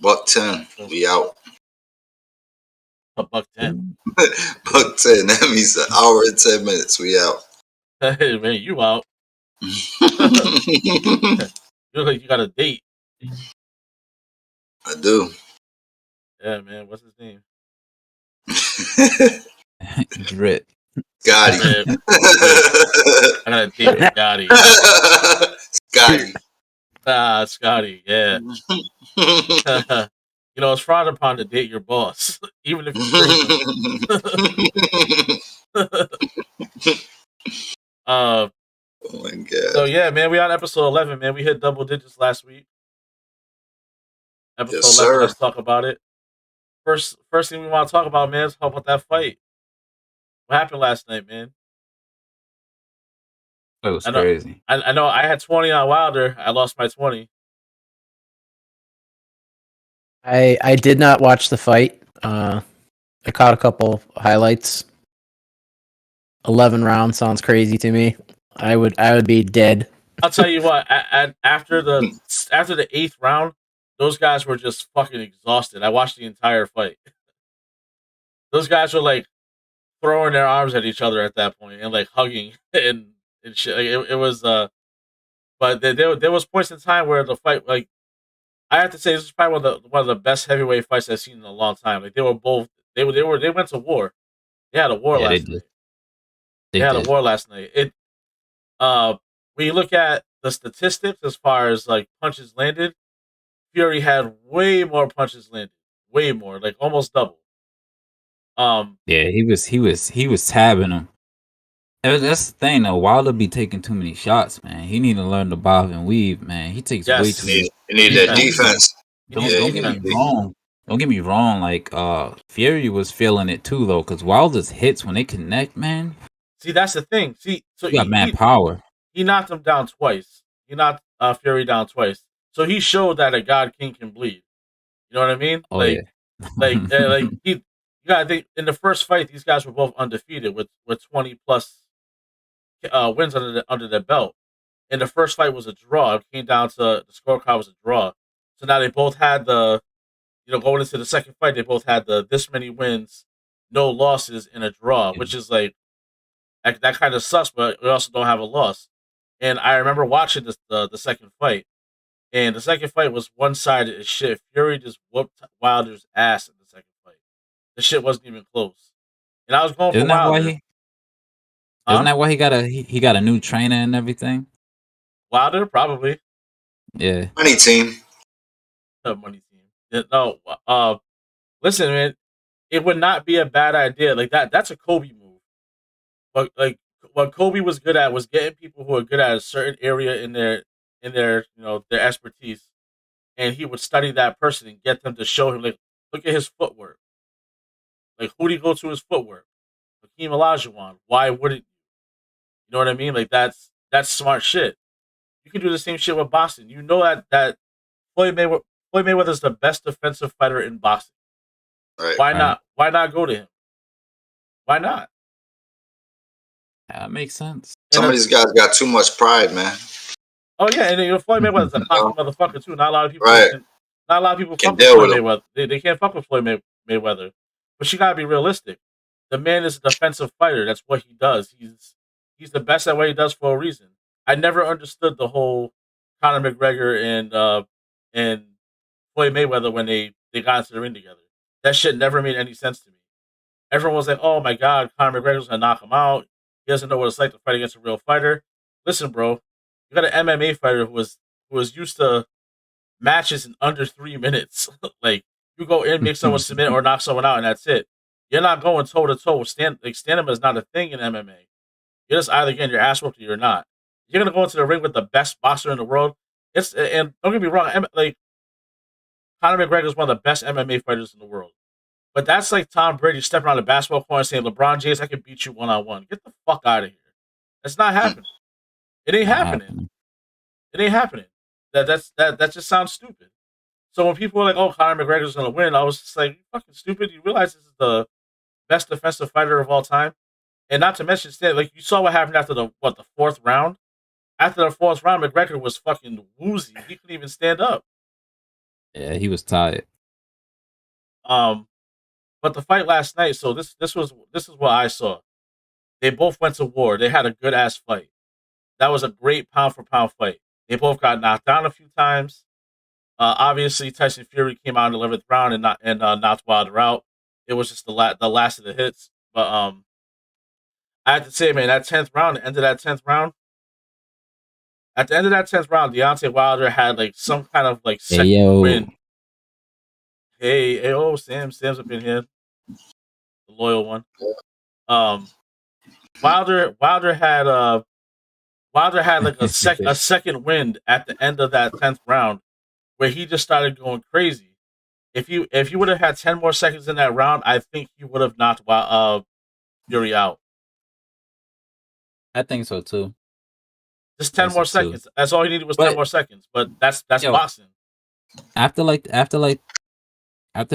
Buck 10. We out. A $1.10. Buck 10. That means an hour and 10 minutes. We out. Hey man, you out. You look like you got a date. I do. Yeah, man. What's his name? Drip. Gotti. I got a date with Gotti. Scotty. Scotty. Yeah. You know, it's frowned upon to date your boss, even if you train them. Oh my god. So yeah, man, we on episode 11, man. We hit double digits last week. Episode 11, sir. Let's talk about it. First thing we want to talk about, man, is talk about that fight. What happened last night, man? It was crazy. I know I had 20 on Wilder. I lost my 20. I did not watch the fight. I caught a couple highlights. 11 rounds sounds crazy to me. I would be dead. I'll tell you what. After the 8th round, those guys were just fucking exhausted. I watched the entire fight. Those guys were like throwing their arms at each other at that point and like hugging and shit. Like, it was but there was points in time where the fight, like, I have to say, this is probably one of the best heavyweight fights I've seen in a long time. Like, they went to war. They had a war last night. They had a war last night. When you look at the statistics as far as like punches landed, Fury had way more punches landed, way more, like almost double. Yeah, he was tabbing him. That's the thing though. Wilder be taking too many shots, man. He need to learn to bob and weave, man. He takes way too many. He need that defense. Don't get me wrong. Don't get me wrong. Like Fury was feeling it too, though, because Wilder's hits when they connect, man. See, that's the thing. See, so he got mad power. He knocked him down twice. He knocked Fury down twice. So he showed that a God King can bleed. You know what I mean? Oh, yeah. You gotta think, in the first fight, these guys were both undefeated with 20 plus wins under their belt. And the first fight was a draw. It came down to the scorecard was a draw. So now they both had going into the second fight, they both had this many wins, no losses, and a draw, which is like that kind of sucks. But we also don't have a loss. And I remember watching the second fight, and the second fight was one-sided as shit. Fury just whooped Wilder's ass in the second fight. The shit wasn't even close. And I was going for Wilder. Isn't that why he got a new trainer and everything? Wilder, probably. Yeah. Money team. Money team. No, listen, man. It would not be a bad idea. Like that's a Kobe move. But like what Kobe was good at was getting people who are good at a certain area in their their expertise, and he would study that person and get them to show him, like, look at his footwork. Like, who do you go to his footwork? Hakeem Olajuwon. Why wouldn't you? You know what I mean? Like, that's smart shit. You can do the same shit with boxing. You know that Floyd Mayweather is the best defensive fighter in boxing. Right. Why not? Why not go to him? Why not? That makes sense. Some of these guys got too much pride, man. Oh yeah, and Floyd Mayweather's a cocky motherfucker too. Not a lot of people. Right. Not a lot of people can fuck with Floyd Mayweather. They can't fuck with Floyd Mayweather. But you gotta be realistic. The man is a defensive fighter. That's what he does. He's the best at what he does for a reason. I never understood the whole Conor McGregor and Floyd Mayweather when they got into the ring together. That shit never made any sense to me. Everyone was like, "Oh my god, Conor McGregor's gonna knock him out. He doesn't know what it's like to fight against a real fighter." Listen, bro, you got an MMA fighter who was used to matches in under 3 minutes. Like, you go in, make someone submit or knock someone out, and that's it. You're not going toe to toe. Stand-up is not a thing in MMA. You're just either getting your ass whooped or you're not. You're gonna go into the ring with the best boxer in the world. And don't get me wrong, like, Conor McGregor is one of the best MMA fighters in the world. But that's like Tom Brady stepping on the basketball court and saying, "LeBron James, I can beat you one-on-one." Get the fuck out of here. That's not happening. It ain't happening. It ain't happening. That just sounds stupid. So when people are like, "Oh, Conor McGregor's gonna win," I was just like, "You fucking stupid. You realize this is the best defensive fighter of all time?" And not to mention, like, you saw what happened after the fourth round. After the fourth round, McGregor was fucking woozy. He couldn't even stand up. Yeah, he was tired. But the fight last night. So this is what I saw. They both went to war. They had a good ass fight. That was a great pound for pound fight. They both got knocked down a few times. Obviously, Tyson Fury came out in the 11th round and knocked Wilder out. It was just the last of the hits. But I have to say, man, that 10th round, the end of that 10th round, at the end of that 10th round, Deontay Wilder had like some kind of like second win. Hey, oh, Sam's up in here, the loyal one. Wilder had like a second wind at the end of that 10th round, where he just started going crazy. If you would have had 10 more seconds in that round, I think you would have knocked Fury out. I think so too. Just 10 more seconds. That's all he needed was 10 more seconds. But that's boxing. After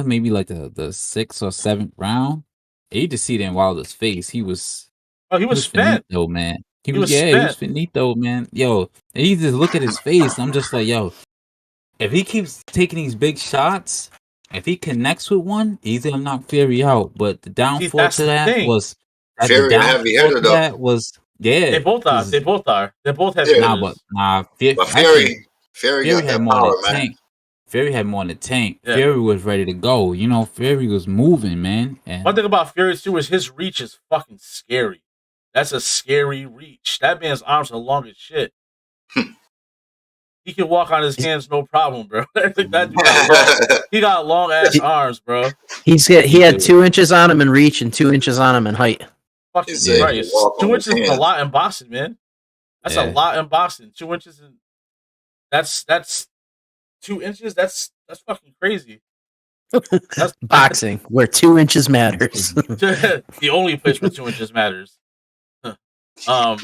maybe like the 6th or 7th round, you just see it in Wilder's face. He was spent though, man. He was finito, man. Yo, and you just look at his face. I'm just like, yo, if he keeps taking these big shots, if he connects with one, he's gonna knock Fury out. But the downfall to that was Fury heavy hitter though. That was they both are. They both have hitters. Fury had more power, man. Fury had more in the tank. Yeah. Fury was ready to go. You know, Fury was moving, man. And one thing about Fury too is his reach is fucking scary. That's a scary reach. That man's arms are long as shit. He can walk on his hands, no problem, bro. He got long ass arms, bro. He had 2 inches on him in reach and 2 inches on him in height. Fucking Christ. 2 inches is a lot in boxing, man. That's a lot in boxing. 2 inches, that's 2 inches. That's fucking crazy. That's boxing, where 2 inches matters. The only place where 2 inches matters. But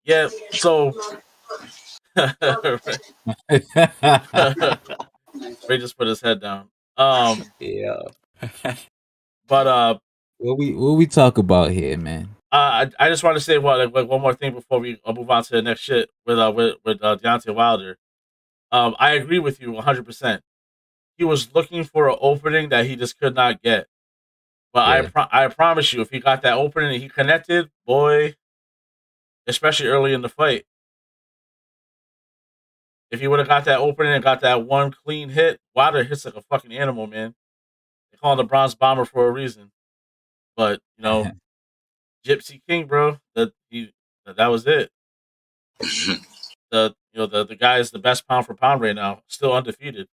yeah. So Ray just put his head down. Yeah. But what we talk about here, man? I just want to say one more thing before we move on to the next shit with Deontay Wilder. I agree with you 100%. He was looking for an opening that he just could not get. But yeah. I promise you, if he got that opening and he connected, boy, especially early in the fight, if he would have got that opening and got that one clean hit, Wilder hits like a fucking animal, man. They call him the Bronze Bomber for a reason. But you know, Gypsy King, bro, that was it. The guy is the best pound for pound right now, still undefeated.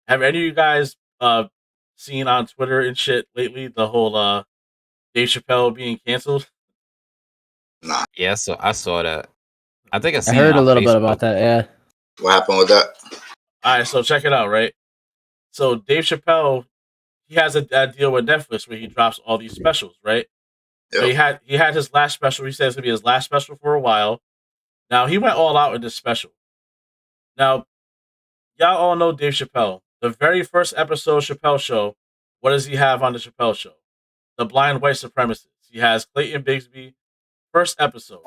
Have any of you guys seen on Twitter and shit lately the whole Dave Chappelle being canceled? Nah. Yeah, so I saw that. I think I heard a little bit about that. Yeah. What happened with that? All right, so check it out, right? So Dave Chappelle, he has a deal with Netflix where he drops all these specials, right? Yep. So he had his last special. He said it's gonna be his last special for a while. Now he went all out in this special. Now, y'all all know Dave Chappelle. The very first episode Chappelle Show, what does he have on the Chappelle Show? The blind white supremacists. He has Clayton Bigsby. First episode.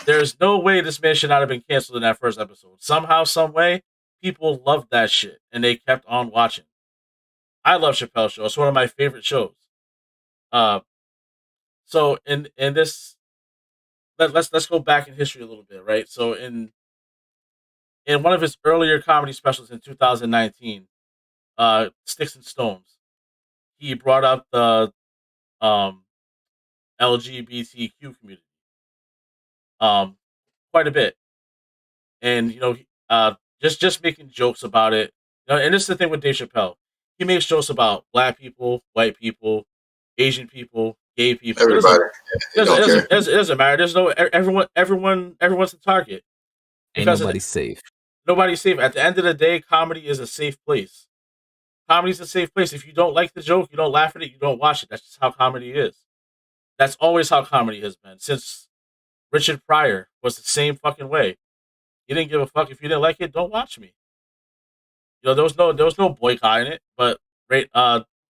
There's no way this man should not have been canceled in that first episode. Somehow, some way, people loved that shit and they kept on watching. I love Chappelle Show. It's one of my favorite shows. So in this, let's go back in history a little bit, right? So in one of his earlier comedy specials in 2019, Sticks and Stones, he brought up the LGBTQ community quite a bit, and just making jokes about it. And this is the thing with Dave Chappelle. He makes jokes about black people, white people, Asian people, gay people. Everybody. It doesn't matter. There's no everyone's a target. Ain't nobody safe. Nobody's safe. At the end of the day, comedy is a safe place. Comedy's a safe place. If you don't like the joke, you don't laugh at it, you don't watch it. That's just how comedy is. That's always how comedy has been. Since Richard Pryor was the same fucking way. He didn't give a fuck. If you didn't like it, don't watch me. There was no boycotting it, but right,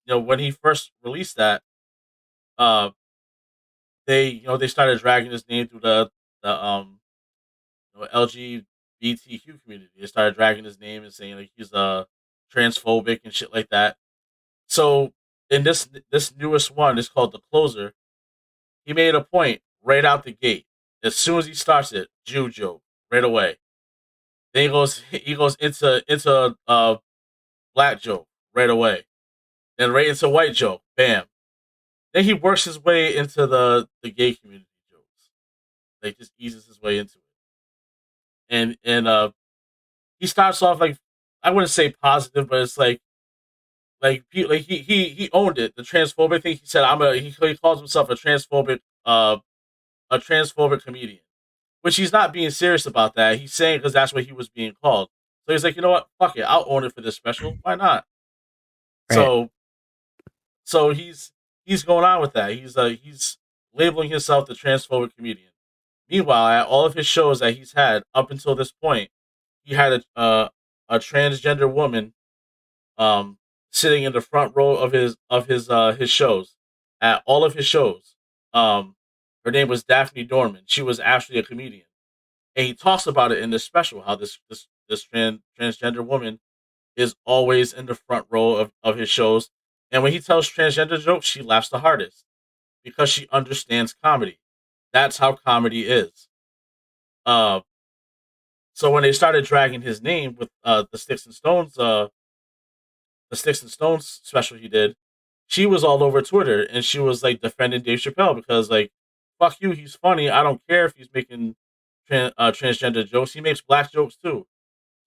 when he first released that, they started dragging his name through the LGBTQ community. They started dragging his name and saying like he's transphobic and shit like that. So in this newest one, it's called The Closer. He made a point right out the gate. As soon as he starts it, Jew joke right away. Then he goes into black joke right away. Then right into white joke, bam. Then he works his way into the gay community jokes. Like just eases his way into it. And he starts off like I wouldn't say positive, but it's like he owned it. The transphobic thing. He said he calls himself a transphobic comedian, which he's not being serious about that. He's saying because that's what he was being called. So he's like, you know what, fuck it, I'll own it for this special. Why not? Right. So he's going on with that. He's labeling himself the transphobic comedian. Meanwhile, at all of his shows that he's had up until this point, he had a transgender woman sitting in the front row of his shows at all of his shows. Her name was Daphne Dorman. She was actually a comedian, and he talks about it in this special how this transgender woman is always in the front row of his shows, and when he tells transgender jokes, she laughs the hardest because she understands comedy. That's how comedy is. Uh, so when they started dragging his name with the Sticks and Stones special he did, she was all over Twitter and she was like defending Dave Chappelle because like, fuck you, he's funny. I don't care if he's making transgender jokes. He makes black jokes too.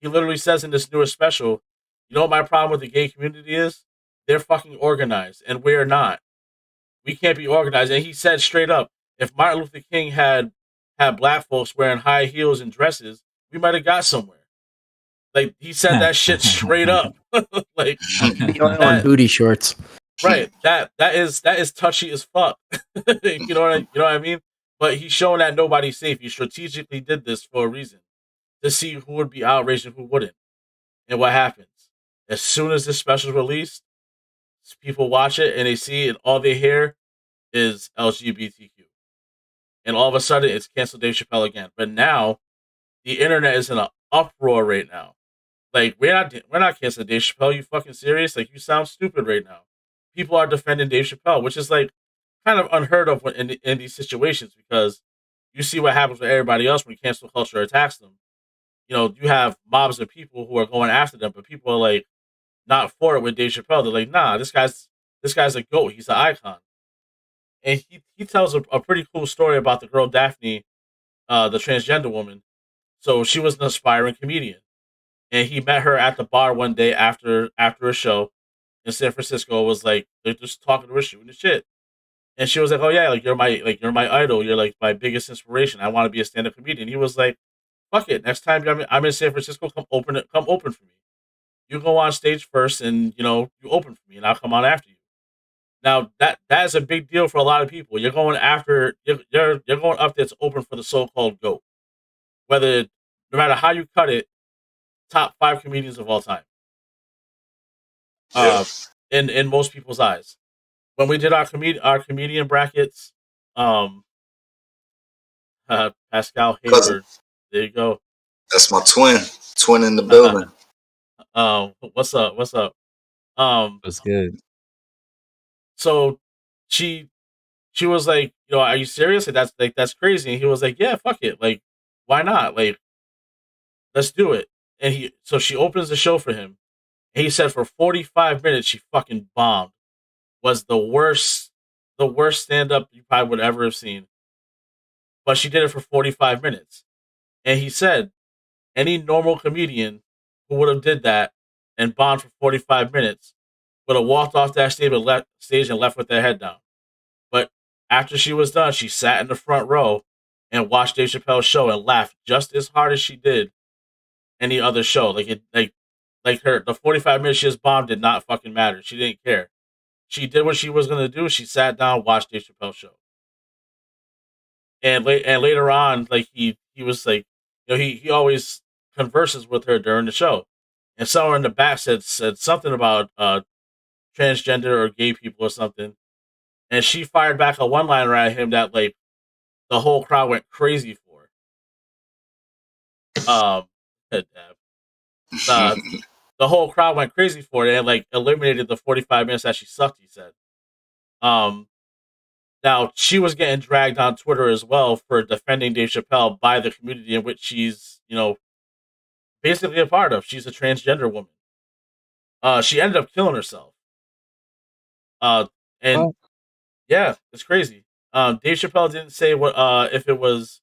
He literally says in this newest special, you know what my problem with the gay community is? They're fucking organized and we're not. We can't be organized. And he said straight up, if Martin Luther King had black folks wearing high heels and dresses, we might have got somewhere. Like he said that shit straight up. Like on booty shorts. Right. That is touchy as fuck. You know what I mean? But he's showing that nobody's safe. He strategically did this for a reason. To see who would be outraged and who wouldn't. And what happens? As soon as this special is released, people watch it and they see it, and all they hear is LGBTQ. And all of a sudden it's canceled Dave Chappelle again. But now the internet is in an uproar right now. Like we're not canceling Dave Chappelle. You fucking serious? Like you sound stupid right now. People are defending Dave Chappelle, which is like kind of unheard of in these situations because you see what happens with everybody else when cancel culture attacks them. You know, you have mobs of people who are going after them, but people are like not for it with Dave Chappelle. They're like, nah, this guy's a goat. He's an icon. And he tells a pretty cool story about the girl Daphne, the transgender woman. So she was an aspiring comedian. And he met her at the bar one day after a show in San Francisco. Was like they're just talking to her, shooting the shit, and she was like, "Oh yeah, like you're my idol. You're like my biggest inspiration. I want to be a stand-up comedian." He was like, "Fuck it. Next time I'm in San Francisco, come open for me. You go on stage first, and you open for me, and I'll come on after you." Now that is a big deal for a lot of people. You're going up there to open for the so-called GOAT, whether no matter how you cut it. Top 5 comedians of all time. In most people's eyes. When we did our comedian brackets, Pascal Hayward, there you go. That's my twin in the building. What's up? That's good. So she was like, are you serious? That's crazy. And he was like, yeah, fuck it. Like, why not? Like, let's do it. And she opens the show for him. And he said for 45 minutes she fucking bombed. Was the worst stand up you probably would ever have seen. But she did it for 45 minutes. And he said any normal comedian who would have did that and bombed for 45 minutes would have walked off that stage and left with their head down. But after she was done, she sat in the front row and watched Dave Chappelle's show and laughed just as hard as she did any other show. Like the 45 minutes she just bombed did not fucking matter. She didn't care. She did what she was gonna do. She sat down, watched Dave Chappelle's show, and later on, like he was like, he always converses with her during the show, and someone in the back said something about transgender or gay people or something, and she fired back a one-liner at him that like the whole crowd went crazy for. Um, the the whole crowd went crazy for it and like eliminated the 45 minutes that she sucked. He said. Um, Now she was getting dragged on Twitter as well for defending Dave Chappelle by the community in which she's basically a part of. She's a transgender woman. She ended up killing herself. And Well, yeah, it's crazy. Dave Chappelle didn't say what if it was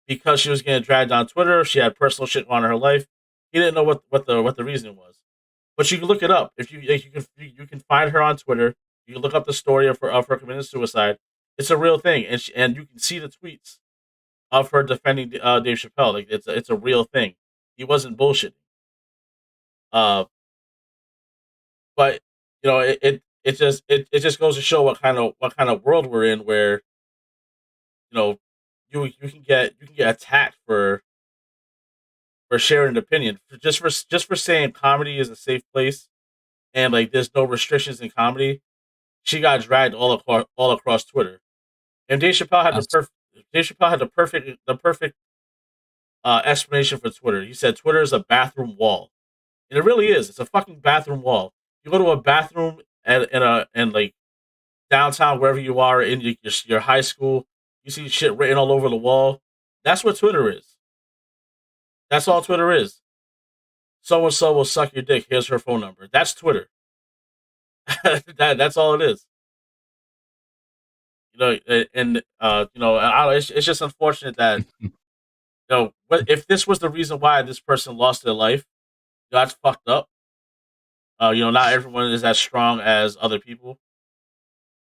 because she was getting dragged on Twitter. She had personal shit on in her life. He didn't know what the reason was. But you can look it up if you can find her on Twitter. You can look up the story of her committing suicide. It's a real thing, and you can see the tweets of her defending Dave Chappelle. Like it's a real thing. He wasn't bullshitting. Uh, but it just goes to show what kind of world we're in, where you can get attacked for sharing an opinion just for saying comedy is a safe place and like there's no restrictions in comedy. She got dragged all across Twitter, and Dave Chappelle had that's the perfect explanation for Twitter. He said Twitter is a bathroom wall, and it really is. It's a fucking bathroom wall. You go to a bathroom and like downtown wherever you are in your high school, you see shit written all over the wall. That's what Twitter is. That's all Twitter is. So and so will suck your dick. Here's her phone number. That's Twitter. That's all it is. It's just unfortunate that if this was the reason why this person lost their life, that's fucked up. Not everyone is as strong as other people.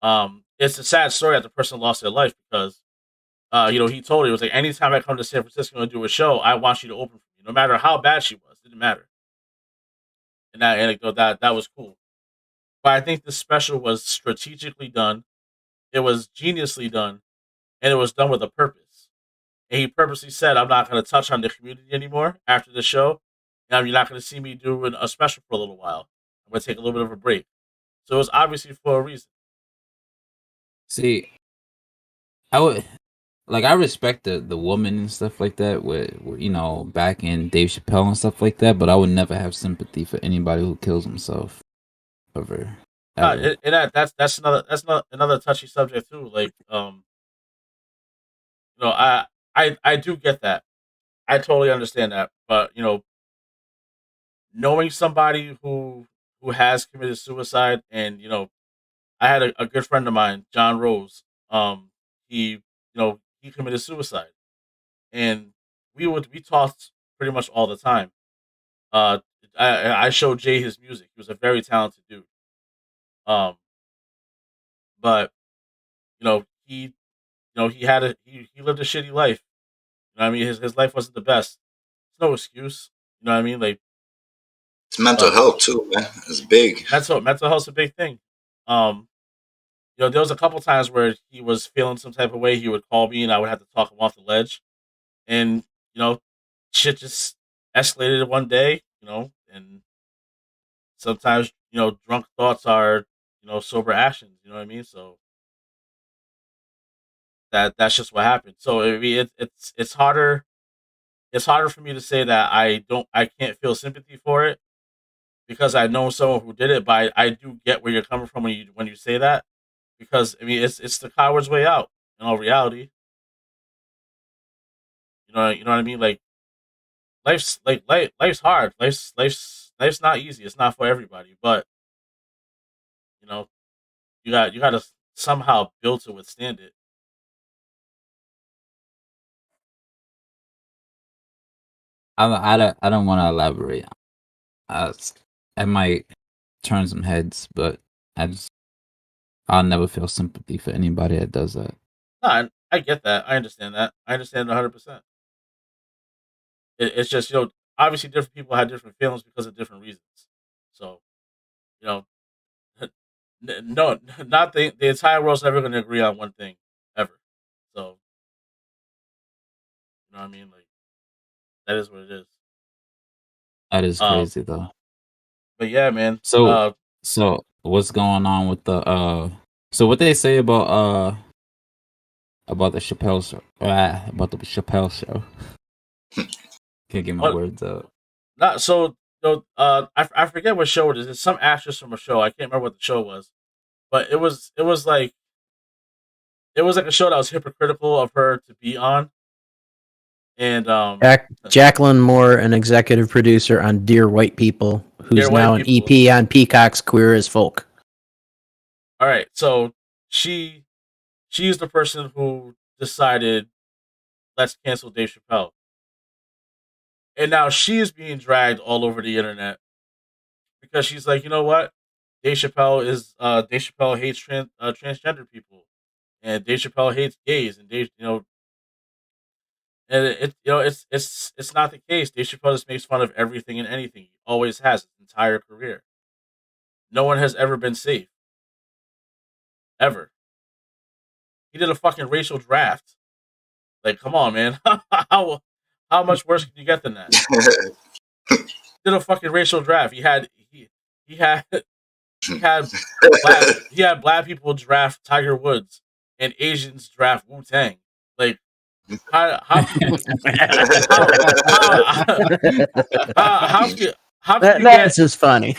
It's a sad story that the person lost their life because, he told her, it was like, anytime I come to San Francisco and do a show, I want you to open for me, no matter how bad she was. It didn't matter. And that anecdote, that was cool. But I think this special was strategically done. It was geniusly done, and it was done with a purpose. And he purposely said, "I'm not going to touch on the community anymore after the show. And you're not going to see me doing a special for a little while. I'm going to take a little bit of a break." So it was obviously for a reason. see, I respect the woman and stuff like that, with back in Dave Chappelle and stuff like that, but I would never have sympathy for anybody who kills himself ever. That's another touchy subject too. Like, I do get that. I totally understand that, but knowing somebody who has committed suicide, and I had a good friend of mine, John Rose. He committed suicide, and we talked pretty much all the time. Uh, I showed Jay his music. He was a very talented dude. Um, but he lived a shitty life. You know what I mean? His life wasn't the best. It's no excuse. You know what I mean? Like, It's mental health too, man. It's big. mental health's a big thing. There was a couple times where he was feeling some type of way. He would call me, and I would have to talk him off the ledge. And shit just escalated one day. And sometimes drunk thoughts are sober actions. You know what I mean? So that's just what happened. So I mean, it's harder. It's harder for me to say that I can't feel sympathy for it because I know someone who did it. But I do get where you're coming from when you say that, because I mean it's the coward's way out in all reality. You know what I mean? Like, life's hard. Life's not easy. It's not for everybody. But you know you got to somehow build to withstand it. I don't want to elaborate. I might turn some heads, but I'll never feel sympathy for anybody that does that. No, I get that. I understand that. I understand 100%. It's just obviously different people have different feelings because of different reasons. So you know, no, not the entire world's never going to agree on one thing ever. So you know what I mean? Like, that is what it is. That is crazy though. But yeah, man. So what's going on with the so what they say about the Chappelle show? About the Chappelle show. Can't get my But words out. not so. I forget what show it is. It's some actress from a show. I can't remember what the show was, but it was like a show that was hypocritical of her to be on, and Jacqueline Moore, an executive producer on Dear White People, who's Dear White now an People. EP on Peacock's Queer as Folk. All right, so she's the person who decided let's cancel Dave Chappelle, and now she is being dragged all over the internet because she's like, you know what, Dave Chappelle hates transgender people, and Dave Chappelle hates gays, and it's not the case. Dave Chappelle just makes fun of everything and anything. He always has his entire career. No one has ever been safe. Ever. He did a fucking racial draft. Like, come on, man. how much worse can you get than that? Did a fucking racial draft. He had black people draft Tiger Woods and Asians draft Wu-Tang. Like, how can you That's just funny.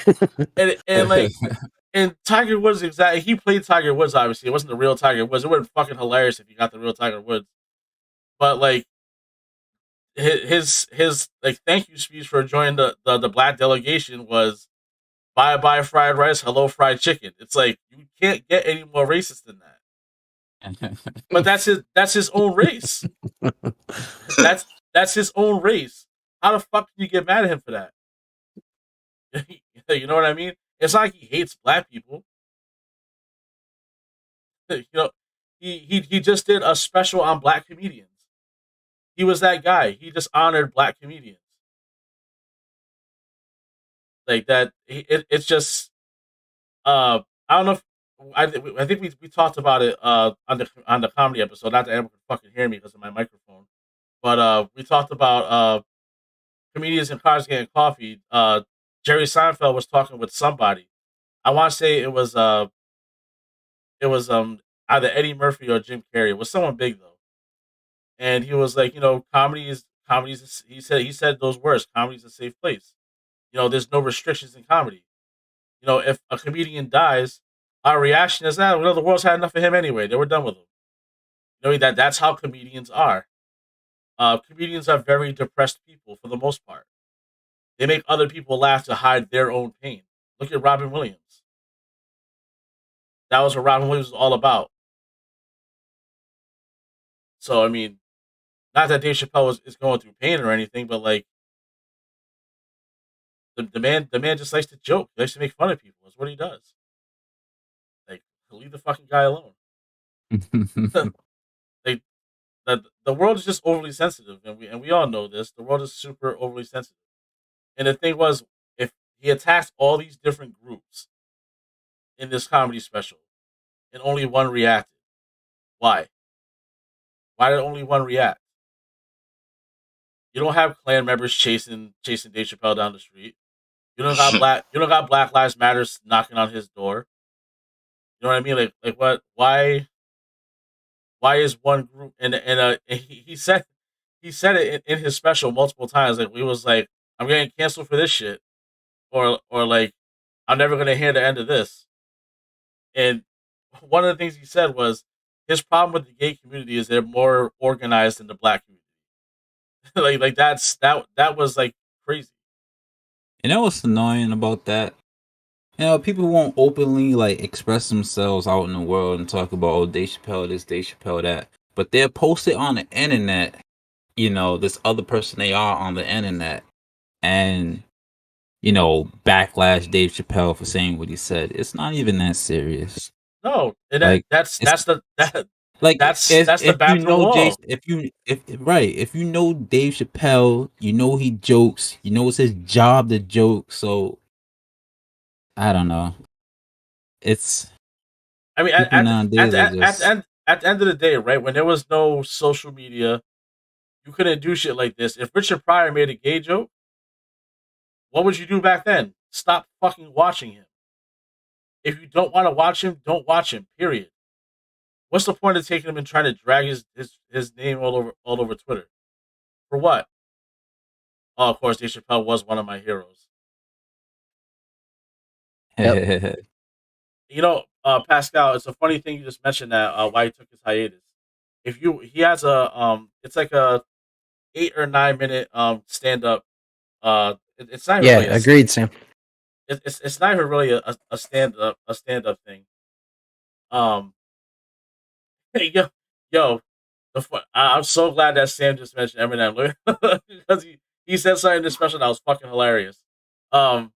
and Tiger Woods, exactly, he played Tiger Woods, obviously. It wasn't the real Tiger Woods. It would have been fucking hilarious if he got the real Tiger Woods. But like his like thank you speech for joining the black delegation was bye fried rice, hello fried chicken. It's like you can't get any more racist than that. But that's his own race. That's his own race. How the fuck can you get mad at him for that? You know what I mean? It's not like he hates black people. You know, he just did a special on black comedians. He was that guy. He just honored black comedians. Like that. It's just. I don't know. I think we talked about it on the comedy episode. Not that anyone can fucking hear me because of my microphone. But we talked about comedians in cars getting coffee. Jerry Seinfeld was talking with somebody. I want to say it was either Eddie Murphy or Jim Carrey. It was someone big though. And he was like, comedy is. He said those words. Comedy is a safe place. There's no restrictions in comedy. If a comedian dies, our reaction is that the world's had enough of him anyway. They were done with him. That's how comedians are. Comedians are very depressed people for the most part. They make other people laugh to hide their own pain. Look at Robin Williams. That was what Robin Williams was all about. So, I mean, not that Dave Chappelle is going through pain or anything, but like the man just likes to joke. He likes to make fun of people. That's what he does. Like, leave the fucking guy alone. Like, the world is just overly sensitive, and we all know this. The world is super overly sensitive. And the thing was, if he attacked all these different groups in this comedy special, and only one reacted, why? Why did only one react? You don't have Klan members chasing Dave Chappelle down the street. You don't got Black Lives Matter knocking on his door. You know what I mean? Like what? Why is one group and he said it in his special multiple times. Like he was like, I'm getting canceled for this shit, or like I'm never gonna hear the end of this. And one of the things he said was his problem with the gay community is they're more organized than the black community. like that was like crazy. You know what's annoying about that? People won't openly like express themselves out in the world and talk about, oh, Dave Chappelle this, Dave Chappelle that. But they'll post it on the internet, this other person they are on the internet, and backlash Dave Chappelle for saying what he said. It's not even that serious. No, and that's the bathroom wall. If you know Dave Chappelle, he jokes. It's his job to joke. So I don't know. I mean, at the end of the day, right? When there was no social media, you couldn't do shit like this. If Richard Pryor made a gay joke, what would you do back then? Stop fucking watching him. If you don't want to watch him, don't watch him. Period. What's the point of taking him and trying to drag his name all over Twitter? For what? of course, Dave Chappelle was one of my heroes. Yep. You know, Pascal, it's a funny thing you just mentioned that why he took his hiatus. He has it's like a 8 or 9 minute stand up. It's not even Yeah, really agreed, Sam. it's not even really a stand up thing. Um, yo, yo, I'm so glad that Sam just mentioned Eminem because he said something in this special that was fucking hilarious. Um,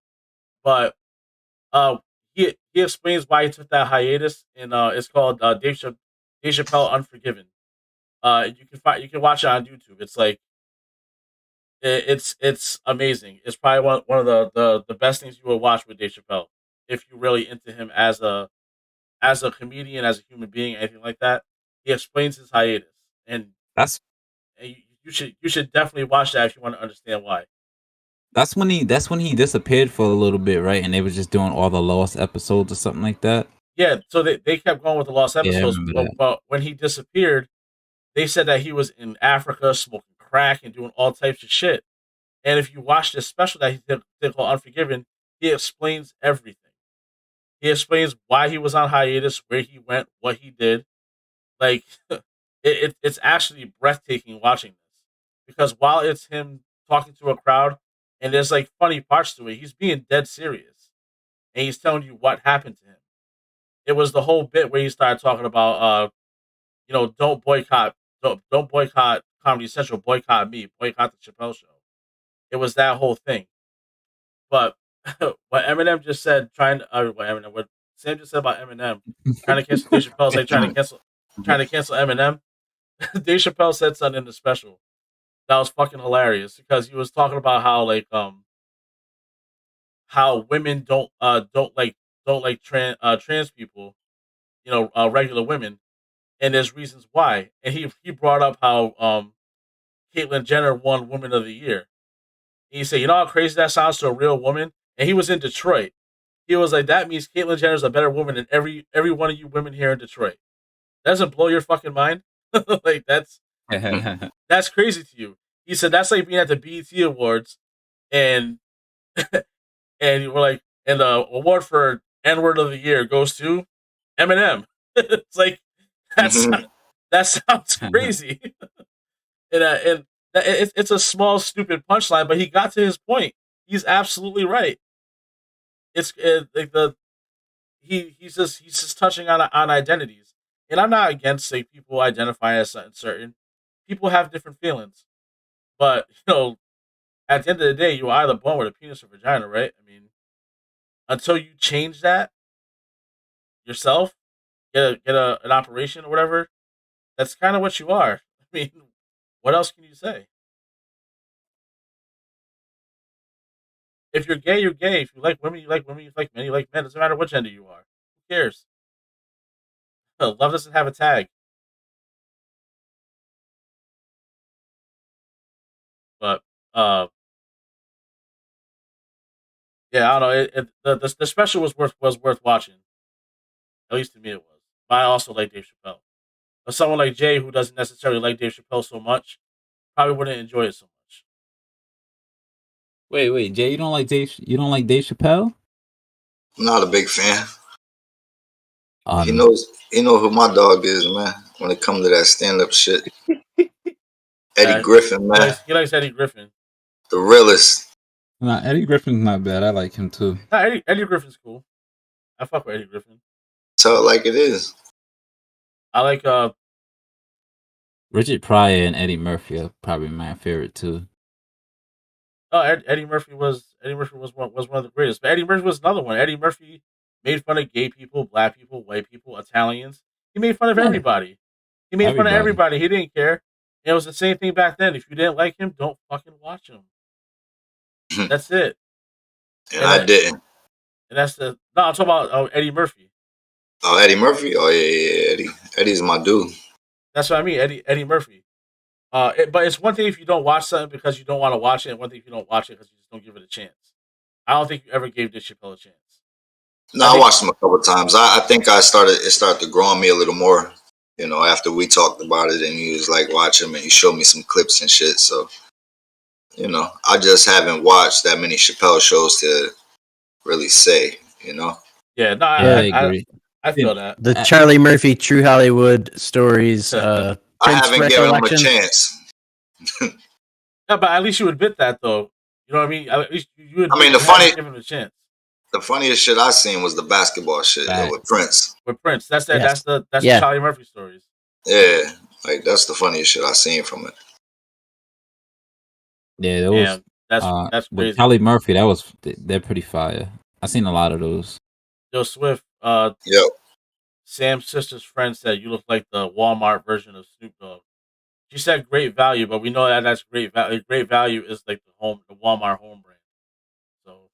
but uh, he explains why he took that hiatus, and it's called Dave Chappelle Unforgiven. You can watch it on YouTube. It's like it's amazing. It's probably one of the best things you will watch with Dave Chappelle if you're really into him as a comedian, as a human being, anything like that. He explains his hiatus, and, That's and you should definitely watch that if you want to understand why. that's when he disappeared for a little bit, right? And they were just doing all the lost episodes or something like that. Yeah, so they kept going with the lost Yeah, I episodes, remember that. but when he disappeared, they said that he was in Africa smoking crack and doing all types of shit. And if you watch this special that he did called Unforgiven, he explains everything. He explains why he was on hiatus, where he went, what he did. Like it's actually breathtaking watching this because while it's him talking to a crowd and there's like funny parts to it, he's being dead serious and he's telling you what happened to him. It was the whole bit where he started talking about don't boycott Comedy Central, boycott me, boycott the Chappelle show. It was that whole thing. But what Eminem just said, what Sam just said about Eminem trying to cancel Dave Chappelle's like trying to cancel Eminem. Dave Chappelle said something in the special that was fucking hilarious because he was talking about how women don't like trans people, regular women, and there's reasons why. And he brought up how Caitlyn Jenner won Woman of the Year. And he said, you know how crazy that sounds to a real woman? And he was in Detroit. He was like, that means Caitlyn Jenner's a better woman than every one of you women here in Detroit. That doesn't blow your fucking mind? Like that's crazy to you. He said that's like being at the BET Awards and and we're like, and the award for N word of the year goes to Eminem. It's like that sounds crazy. And it's a small stupid punchline, but he got to his point. He's absolutely right. It's like he's just touching on identities, and I'm not against say people identifying as certain. People have different feelings, but at the end of the day, you're either born with a penis or vagina, right? I mean, until you change that yourself, an operation or whatever, that's kind of what you are. I mean, what else can you say? If you're gay, you're gay. If you like women, you like women. If you like men, you like men. It doesn't matter what gender you are. Who cares? Love doesn't have a tag. But yeah, I don't know. The special was worth watching. At least to me, it was. But I also like Dave Chappelle. But someone like Jay, who doesn't necessarily like Dave Chappelle so much, probably wouldn't enjoy it so much. Wait, Jay, you don't like Dave? You don't like Dave Chappelle? I'm not a big fan. He Um, knows who my dog is, man. When it comes to that stand up shit, Eddie Griffin, man, He likes Eddie Griffin. the realest. nah, Eddie Griffin's not bad. I like him too. Nah, Eddie Griffin's cool. I fuck with Eddie Griffin. Tell it like it is. I like Richard Pryor and Eddie Murphy are probably my favorite too. Eddie Murphy was one of the greatest. But Eddie Murphy was another one. Eddie Murphy made fun of gay people, black people, white people, Italians. He made fun of everybody. He made fun of everybody. He didn't care. And it was the same thing back then. If you didn't like him, don't fucking watch him. That's it. And I didn't. And that's no. I'm talking about Eddie Murphy. Oh, Eddie Murphy. Oh yeah, Eddie. Eddie's my dude. That's what I mean, Eddie Murphy. But it's one thing if you don't watch something because you don't want to watch it, and one thing if you don't watch it because you just don't give it a chance. I don't think you ever gave Dave Chappelle a chance. No, I watched him a couple of times. I think it started to grow on me a little more, after we talked about it and he was like watching him and he showed me some clips and shit. So You know, I just haven't watched that many Chappelle shows to really say. You know. Yeah, no, I agree. I feel that. The Charlie Murphy True Hollywood Stories. I Prince haven't given him a Recollections. chance. Yeah, but at least you admit that, though. You know what I mean? At least you admit the you haven't given him a chance. The funniest shit I seen was the basketball shit with Prince. With Prince, that's that. Yes. That's the Charlie Murphy stories. Yeah, like that's the funniest shit I seen from it. Yeah, that was. That's crazy. With Charlie Murphy, they're pretty fire. I seen a lot of those. Yo, Swift. Yo. Sam's sister's friend said you look like the Walmart version of Snoop Dogg. She said great value, but we know that that's great value. Great value is like the Walmart home brand. So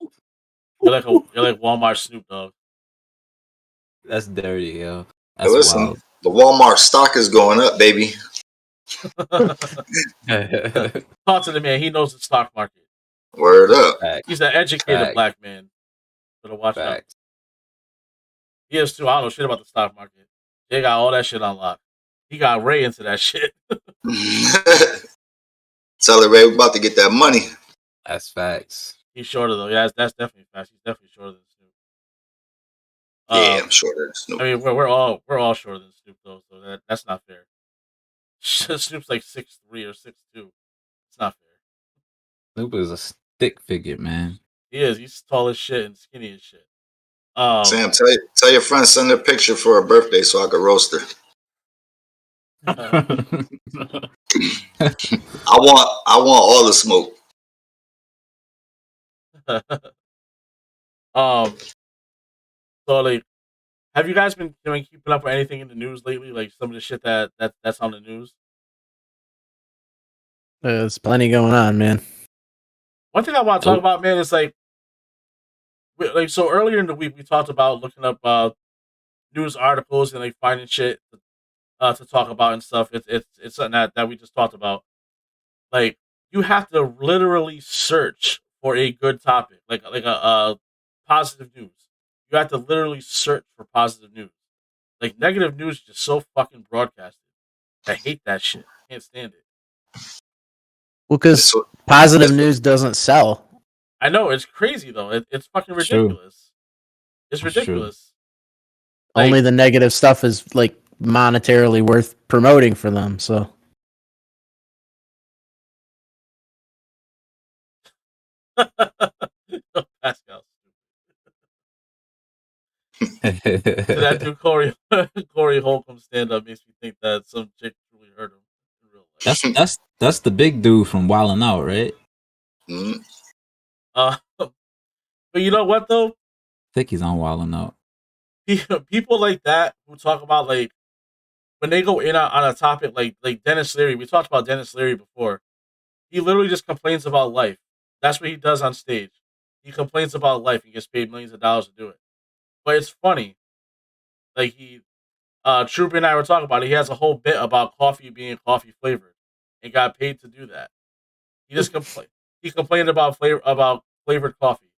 you're like Walmart Snoop Dogg. That's dirty, yo. That's listen, wild. The Walmart stock is going up, baby. Talk to the man. He knows the stock market. Word up. He's an educated black man. Better watch out. He is too. I don't know shit about the stock market. They got all that shit unlocked. He got Ray into that shit. Tell her Ray, we're about to get that money. That's facts. He's shorter though. Yeah, that's definitely facts. He's definitely shorter than Snoop. Yeah, I'm shorter than Snoop. I mean, we're all shorter than Snoop though, so that's not fair. Snoop's like 6'3" or 6'2". It's not fair. Snoop is a stick figure, man. He is. He's tall as shit and skinny as shit. Sam, tell your friend send her a picture for her birthday so I could roast her. I want all the smoke. So like, have you guys been keeping up with anything in the news lately? Like some of the shit that's on the news. There's plenty going on, man. One thing I want to talk about, man, is like so earlier in the week we talked about looking up news articles and like finding shit to talk about and stuff. It's something that we just talked about. Like you have to literally search for a good topic, like a positive news. You have to literally search for positive news. Like negative news is just so fucking broadcasted. I hate that shit. Can't stand it. Well, because positive news doesn't sell. I know it's crazy though. It's fucking ridiculous. It's ridiculous. Like, only the negative stuff is like monetarily worth promoting for them. So. Pascal. That dude Corey Holcomb stand up makes me think that some chick really hurt him in real life. That's the big dude from Wildin' Out, right? Mm-hmm. But you know what though? I think he's on Wildin' Out. People like that who talk about like when they go in on a topic like Dennis Leary. We talked about Dennis Leary before. He literally just complains about life. That's what he does on stage. He complains about life. He gets paid millions of dollars to do it. But it's funny. Like Troopy and I were talking about it. He has a whole bit about coffee being coffee flavored and got paid to do that. He just complained. He complained about flavored coffee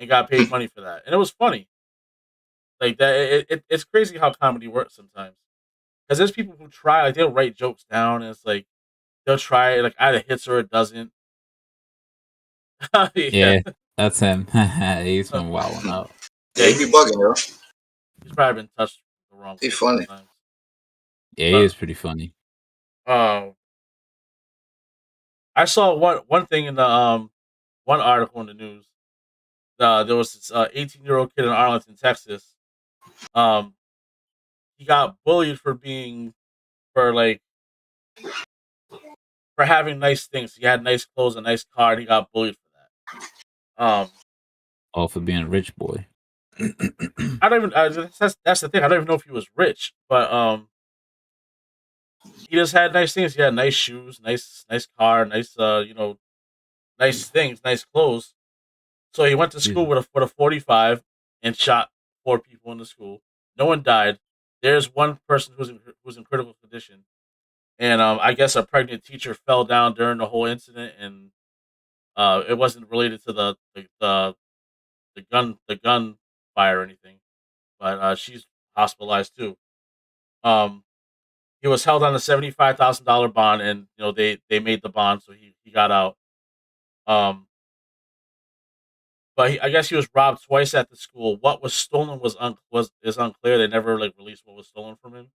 and got paid money for that. And it was funny. Like that, it's crazy how comedy works sometimes. Because there's people who try, like they'll write jokes down, and it's like they'll try it, like either hits or it doesn't. Yeah, that's him. He's from Wildin' Out. Yeah, he be bugging, yo. He's probably been touched the wrong way. He's funny. Sometimes. Yeah, he is pretty funny. I saw one thing in the one article in the news. There was this 18-year-old kid in Arlington, Texas. He got bullied for having nice things. He had nice clothes, a nice car, and he got bullied for that. For being a rich boy. I don't even. That's the thing. I don't even know if he was rich, but he just had nice things. He had nice shoes, nice car, nice nice things, nice clothes. So he went to school with a 45 and shot 4 people in the school. No one died. There's one person who's in critical condition, and I guess a pregnant teacher fell down during the whole incident, and it wasn't related to the gun fire or anything, but she's hospitalized too. He was held on a $75,000 bond, and they made the bond, so he got out. But I guess he was robbed twice at the school. What was stolen is unclear. They never like released what was stolen from him.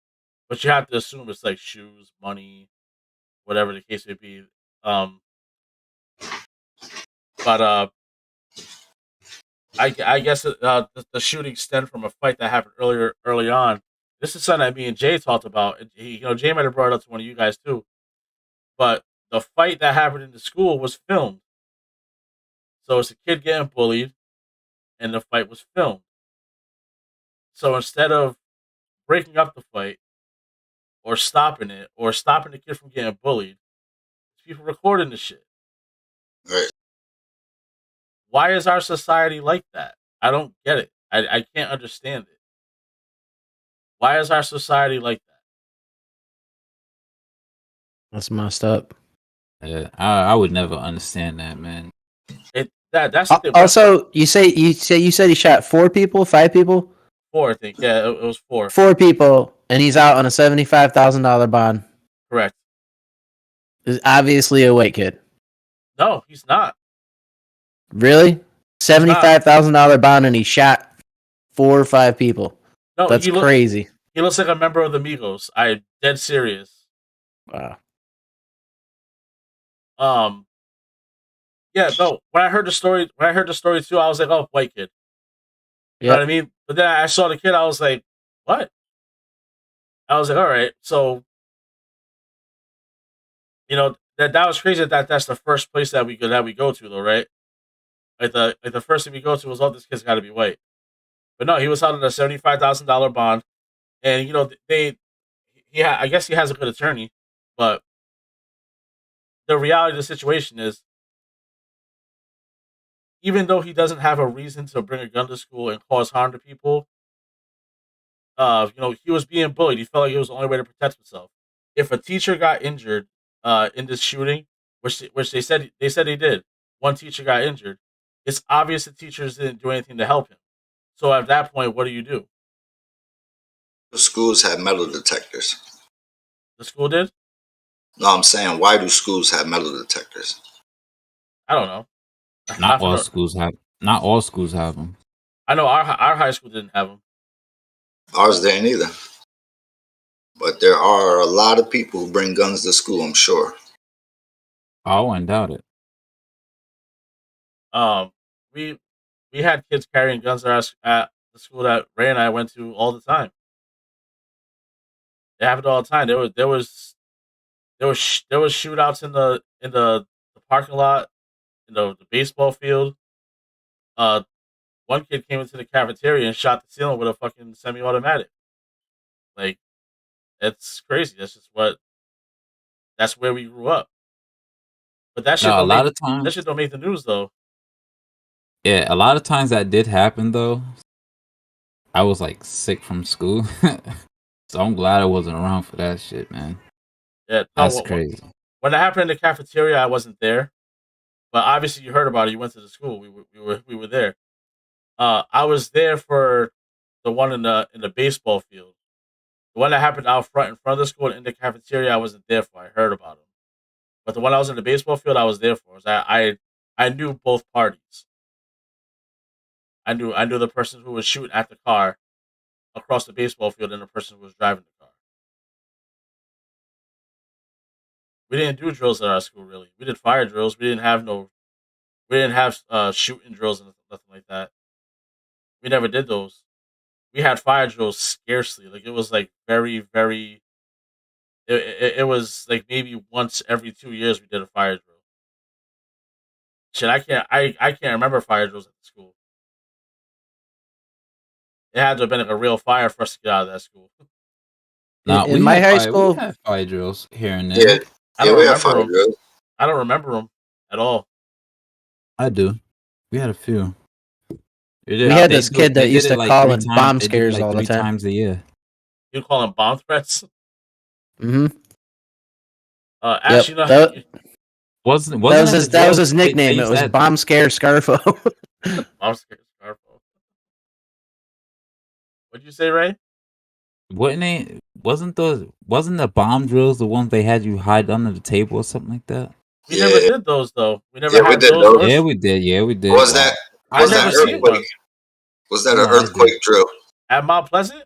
But you have to assume it's like shoes, money, whatever the case may be. Um, but I guess the shooting stemmed from a fight that happened early on. This is something that me and Jay talked about. Jay might have brought it up to one of you guys too. But the fight that happened in the school was filmed. So it's a kid getting bullied, and the fight was filmed. So instead of breaking up the fight or stopping it or stopping the kid from getting bullied, people recording the shit. Right. Why is our society like that? I don't get it. I can't understand it. Why is our society like that? That's messed up. Yeah, I would never understand that, man. That's the thing. Also, you said he shot 4 people, 5 people? 4, I think. Yeah, it was 4. 4 people, and he's out on a $75,000 bond. Correct. Is obviously a white kid. No, he's not. Really? $75,000 bond, and he shot 4 or 5 people. No, that's crazy. He looks like a member of the Migos. I'm dead serious. Wow. Yeah, no. When I heard the story too, I was like, "Oh, white kid." You know what I mean? But then I saw the kid, I was like, "What?" I was like, "All right." So, that was crazy. That's the first place that we go to, though, right? Like the first thing we go to was, "Oh, this kid's got to be white." But no, he was held on a $75,000 bond, and I guess he has a good attorney, but the reality of the situation is, even though he doesn't have a reason to bring a gun to school and cause harm to people, he was being bullied. He felt like it was the only way to protect himself. If a teacher got injured in this shooting, which they said he did, one teacher got injured, it's obvious the teachers didn't do anything to help him. So at that point, what do? The schools have metal detectors. The school did? No, I'm saying, why do schools have metal detectors? I don't know. Not all schools have them. I know our high school didn't have them. Ours didn't either. But there are a lot of people who bring guns to school, I'm sure. I wouldn't doubt it. We had kids carrying guns at the school that Ray and I went to all the time. It happened all the time. There was shootouts in the parking lot, the baseball field. One kid came into the cafeteria and shot the ceiling with a fucking semi-automatic. Like, it's crazy. That's where we grew up. But that shit that shit don't make the news though. Yeah, a lot of times that did happen though. I was like sick from school. So I'm glad I wasn't around for that shit, man. Yeah, that's crazy. When it happened in the cafeteria, I wasn't there, but obviously you heard about it. You went to the school. We were there. I was there for the one in the baseball field. The one that happened out front in front of the school in the cafeteria, I wasn't there for. I heard about it, but the one I was in the baseball field, I was there for. I knew both parties. I knew the person who was shooting at the car across the baseball field and the person who was driving the car. We didn't do drills at our school, really. We did fire drills. We didn't have shooting drills and nothing like that. We never did those. We had fire drills scarcely. Like, it was like very, very. It was like maybe once every 2 years we did a fire drill. Shit, I can't remember fire drills at the school. It had to have been like a real fire for us to get out of that school. Now, in my high school, we had fire drills here and there. I don't remember them. I don't remember them at all. I do. We had a few. We had this kid that used to call it bomb scares all the time. 3 times a year. You call them bomb threats? Mm-hmm. Actually, that was his nickname. It was Bomb Scare Scarfo. Bomb Scare Scarfo. What'd you say, Ray? Wasn't the bomb drills the ones they had you hide under the table or something like that? We never did those though. We never we had did those. Yeah, we did. Yeah, we did. Was that I never seen one. Was that an earthquake drill? At Mount Pleasant?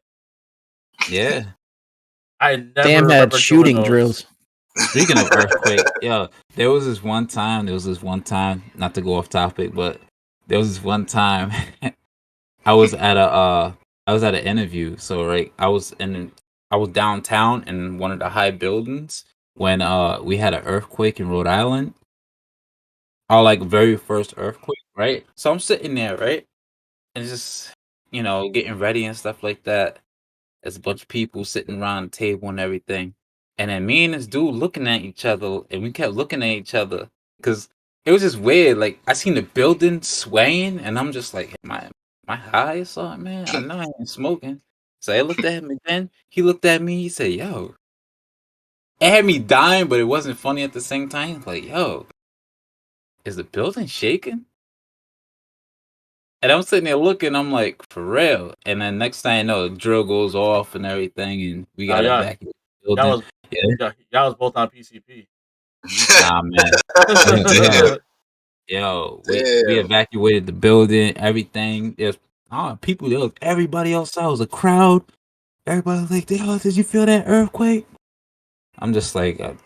Yeah. I never Damn remember had shooting doing drills. Speaking of earthquake, there was this one time, not to go off topic, but there was this one time I was at an interview. So right, I was downtown in one of the high buildings when we had an earthquake in Rhode Island. Our like very first earthquake, right? So I'm sitting there, right? And just, getting ready and stuff like that. There's a bunch of people sitting around the table and everything. And then me and this dude looking at each other, and we kept looking at each other because it was just weird. Like I seen the building swaying, and I'm just like, am I high or something, man? I know I ain't smoking. So I looked at him again. He looked at me. He said, "Yo," it had me dying, but it wasn't funny at the same time. Like, "Yo, is the building shaking?" And I'm sitting there looking, I'm like, for real. And then next thing I know, the drill goes off and everything, and we got evacuated the building. Y'all was both on PCP. Nah, man. We evacuated the building, everything. There's people, there was everybody outside, was a crowd. Everybody was like, did you feel that earthquake? I'm just like, man,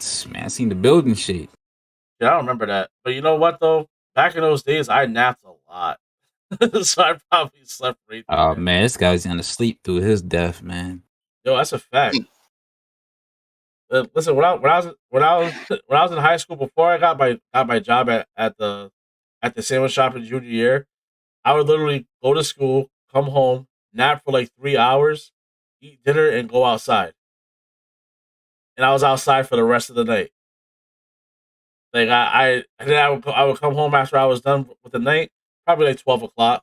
I seen the building shake. Yeah, I don't remember that. But you know what, though? Back in those days, I napped a lot. So I probably slept right through Oh, man, this guy's gonna sleep through his death, man. Yo, that's a fact. Listen, when I was in high school, before I got my job at the sandwich shop in junior year, I would literally go to school, come home, nap for like 3 hours, eat dinner, and go outside. And I was outside for the rest of the night. Like I would come home after I was done with the night, probably like 12 o'clock,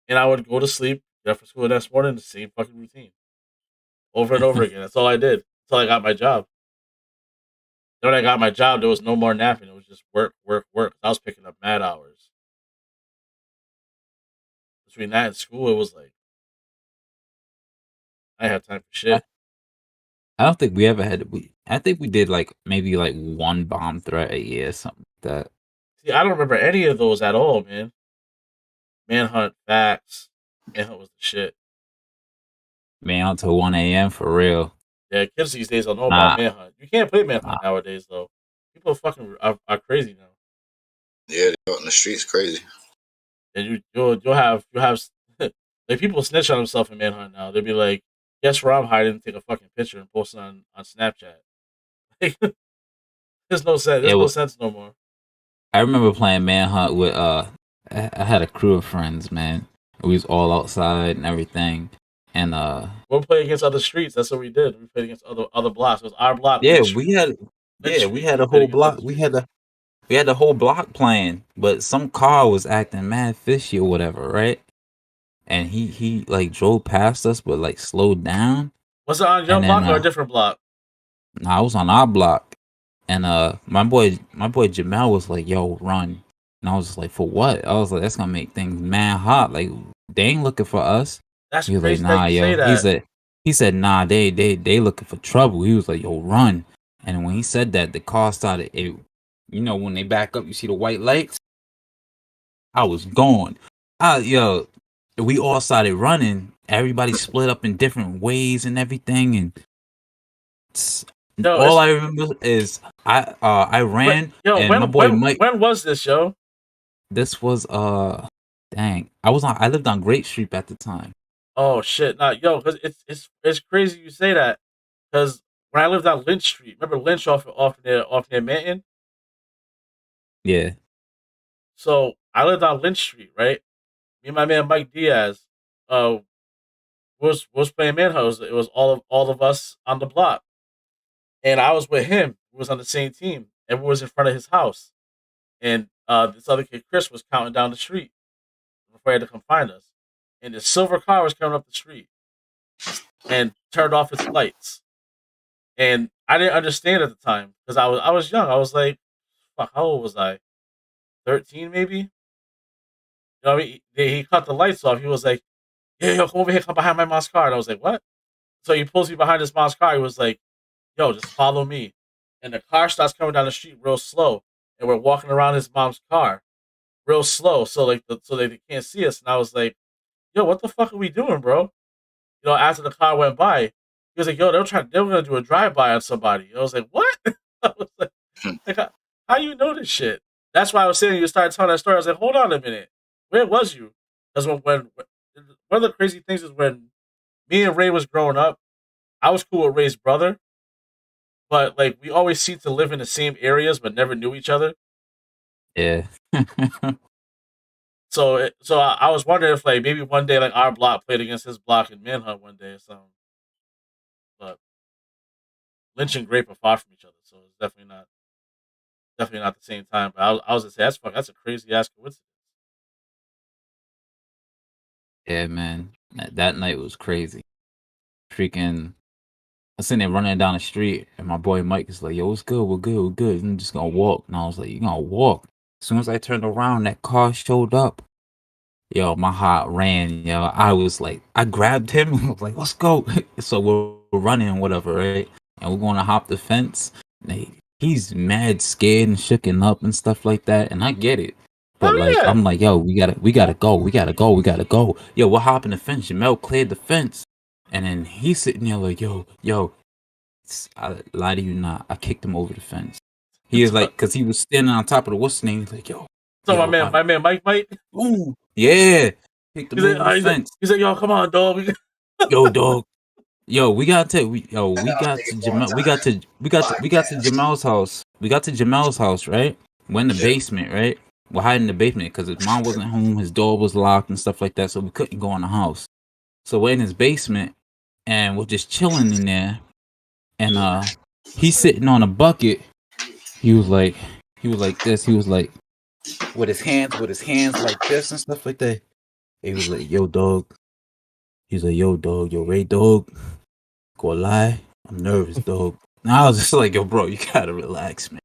and I would go to sleep, get up for school the next morning, the same fucking routine, over and over again. That's all I did until I got my job. Then when I got my job, there was no more napping. It was just work, work, work. I was picking up mad hours. Between that and school, it was like I had time for shit. I don't think we ever had. I think we did like maybe like one bomb threat a year, something like that. See, I don't remember any of those at all, man. Manhunt, facts. Manhunt was the shit. Manhunt till 1 a.m. for real. Yeah, kids these days don't know about Manhunt. You can't play Manhunt nowadays, though. People fucking are crazy now. Yeah, they're out in the streets crazy. And you'll have like people snitch on themselves in Manhunt now. They'll be like, guess where I'm hiding, take a fucking picture and post it on Snapchat. There's no sense. There's no sense no more. I remember playing Manhunt with I had a crew of friends, man. We was all outside and everything. And we'll play against other streets. That's what we did. We played against other blocks. It was our block. Yeah, we had a whole block. We had the whole block playing, but some car was acting mad fishy or whatever, right? And he like drove past us, but like slowed down. Was it on your block or a different block? Nah, I was on our block. And my boy Jamel was like, "Yo, run!" And I was just like, "For what?" I was like, "That's gonna make things mad hot. Like they ain't looking for us." That's he was crazy. Like, "Nah, yo." That. He said, "Nah, they looking for trouble." He was like, "Yo, run!" And when he said that, the car started. When they back up, you see the white lights. I was gone. We all started running. Everybody split up in different ways and everything, and. All I remember is I ran. My boy Mike. When was this, yo? This was dang. I lived on Great Street at the time. Oh shit! Nah, yo, because it's crazy you say that. Because when I lived on Lynch Street, remember Lynch off near Manton? Yeah. So I lived on Lynch Street, right? Me and my man Mike Diaz, was playing Manhunt. It was all of us on the block. And I was with him. We was on the same team. And we was in front of his house. And this other kid, Chris, was counting down the street before he had to come find us. And this silver car was coming up the street and turned off its lights. And I didn't understand at the time because I was young. I was like, fuck, how old was I? 13 maybe? You know what I mean? He cut the lights off. He was like, yo, come over here, come behind my mom's car. And I was like, what? So he pulls me behind his mom's car. He was like, yo, just follow me. and the car starts coming down the street real slow, and we're walking around his mom's car real slow, so so they can't see us. And I was like, "Yo, what the fuck are we doing, bro?" After the car went by, he was like, "Yo, they were gonna do a drive by on somebody." I was like, "What?" I was like how you know this shit? That's why I was saying you started telling that story. I was like, "Hold on a minute, where was you?" Because when one of the crazy things is when me and Ray was growing up, I was cool with Ray's brother, but like we always seemed to live in the same areas but never knew each other. Yeah. So I was wondering if like maybe one day like our block played against his block in Manhunt one day or something. But Lynch and Grape are far from each other, so it's definitely not the same time. But I was gonna say that's a crazy ass coincidence. Yeah, man. That night was crazy. Freaking, I was sitting there running down the street, and my boy Mike is like, "Yo, what's good? We're good. We're good. I'm just gonna walk." And I was like, "You gonna walk?" As soon as I turned around, that car showed up. Yo, my heart ran. Yo, I was like, I grabbed him. I was like, "Let's go!" So we're running and whatever, right? And we're going to hop the fence. And he's mad, scared, and shooken up and stuff like that. And I get it. But like, yeah. I'm like, yo, we gotta go. We gotta go. Yo, we're hopping the fence. Jamel cleared the fence. And then he's sitting there like, yo, I lie to you not. I kicked him over the fence. He is like, because he was standing on top of the what's name. He's like, yo. So my man Mike. Ooh, yeah. Kicked him over the fence. He's like, yo, come on, dog. Yo, dog. Yo, we got to Jamel. We got to Jamel's house. We got to Jamel's house, right? We're in the basement, right? We're hiding in the basement because his mom wasn't home. His door was locked and stuff like that, so we couldn't go in the house. So we're in his basement, and we're just chilling in there. And he's sitting on a bucket. He was like this. He was like with his hands like this and stuff like that. He was like, yo, dog. He's like, yo, dog, yo, Ray, dog. Gonna lie, I'm nervous, dog. And I was just like, yo, bro, you gotta relax, man.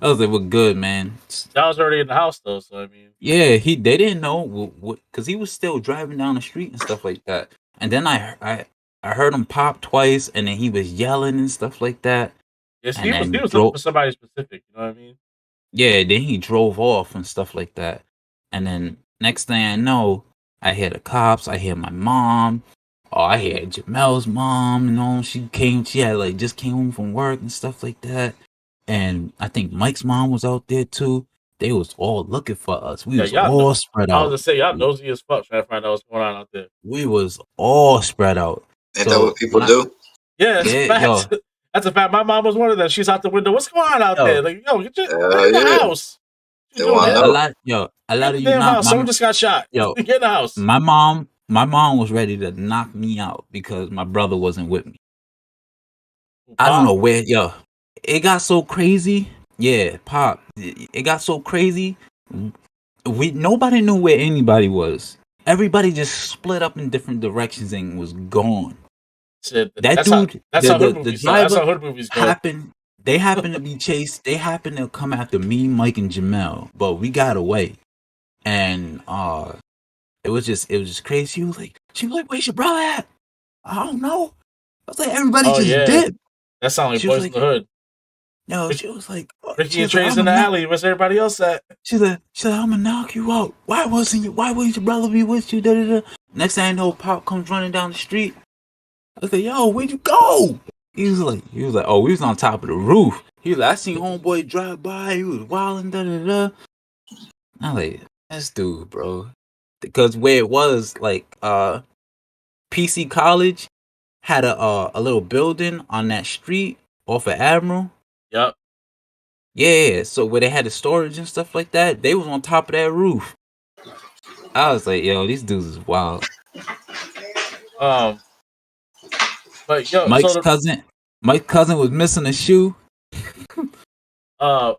I was like, we're good, man. That was already in the house, though, so I mean. Yeah, they didn't know what, because he was still driving down the street and stuff like that. And then I heard him pop twice, and then he was yelling and stuff like that. Yes, he was looking for somebody specific, you know what I mean? Yeah, then he drove off and stuff like that. And then next thing I know, I hear the cops, I hear my mom. Oh, I hear Jamel's mom, she had like just came home from work and stuff like that. And I think Mike's mom was out there too. They was all looking for us. We was all spread out. I was gonna say, y'all nosy as fuck trying to find out what's going on out there. We was all spread out. Ain't that what people do? Yeah, that's a fact. My mom was one of them. She's out the window. What's going on out there? Like, yo, get in the house. A lot of you not. Someone just got shot. Yo, get in the house. My mom was ready to knock me out because my brother wasn't with me. I don't know where. Yo, it got so crazy. Yeah, Pop. It got so crazy. Nobody knew where anybody was. Everybody just split up in different directions and was gone. That's how hood movies go. They happened to be chased. They happened to come after me, Mike, and Jamel, but we got away. And it was just crazy. She was like, "Where's your brother at?" I don't know. I was like, everybody dipped. That sounded like Boys in the Hood. No, she was like, Ricky and Trey's in the alley. Where's everybody else at? She's like, I'm gonna knock you out. Why wouldn't your brother be with you? Da, da, da. Next thing I know, Pop comes running down the street. I was like, yo, where'd you go? He was like, oh, we was on top of the roof. He was like, I seen homeboy drive by. He was wilding, da da da. I'm like, this dude, bro. Because where it was, like, PC College had a little building on that street off of Admiral. Yep. Yeah, so where they had the storage and stuff like that, they was on top of that roof. I was like, yo, these dudes is wild. But yo, Mike's cousin was missing a shoe. Dude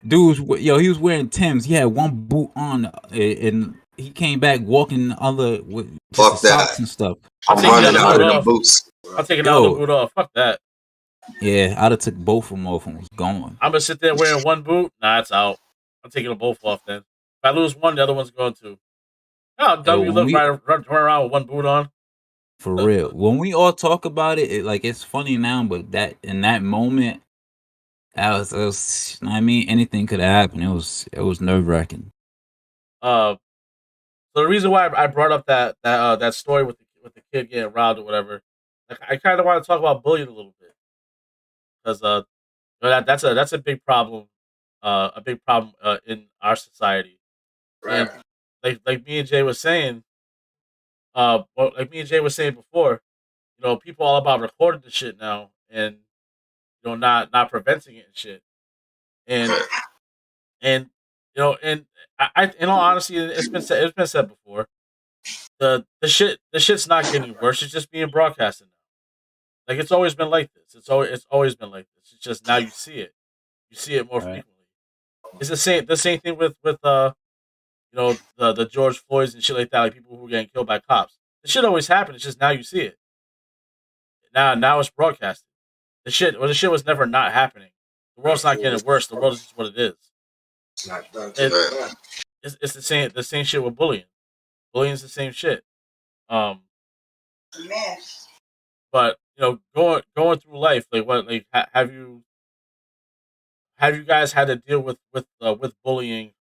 was, he was wearing Timbs. He had one boot on, and he came back walking the other with just the socks and stuff. I'm taking out the boots. I'm taking out the boot off. Fuck that. Yeah, I'd have took both of them off and was gone. I'm gonna sit there wearing one boot. Nah, it's out. I'm taking them both off then. If I lose one, the other one's going too. How dumb you look running around with one boot on. For real. When we all talk about it, it's funny now, but that in that moment, it was I mean, anything could have happened. It was nerve wracking. So the reason why I brought up that story with the kid getting robbed or whatever, like I kind of want to talk about bullying a little bit because that's a big problem, in our society. Right. And like me and Jay was saying, well, like me and Jay was saying before, people all about recording the shit now and not preventing it and shit. And and and I in all honesty, it's been said before. The shit's not getting worse. It's just being broadcasted now. Like it's always been like this. It's always been like this. It's just now you see it. You see it more Right. frequently. It's the same thing with the George Floyds and shit like that, like people who are getting killed by cops. The shit always happened. It's just now you see it. Now it's broadcasted. The shit was never not happening. The world's not getting worse. The world is just what it is. It's the same shit with bullying. Bullying is the same shit. But going through life, like what, like have you guys had to deal with bullying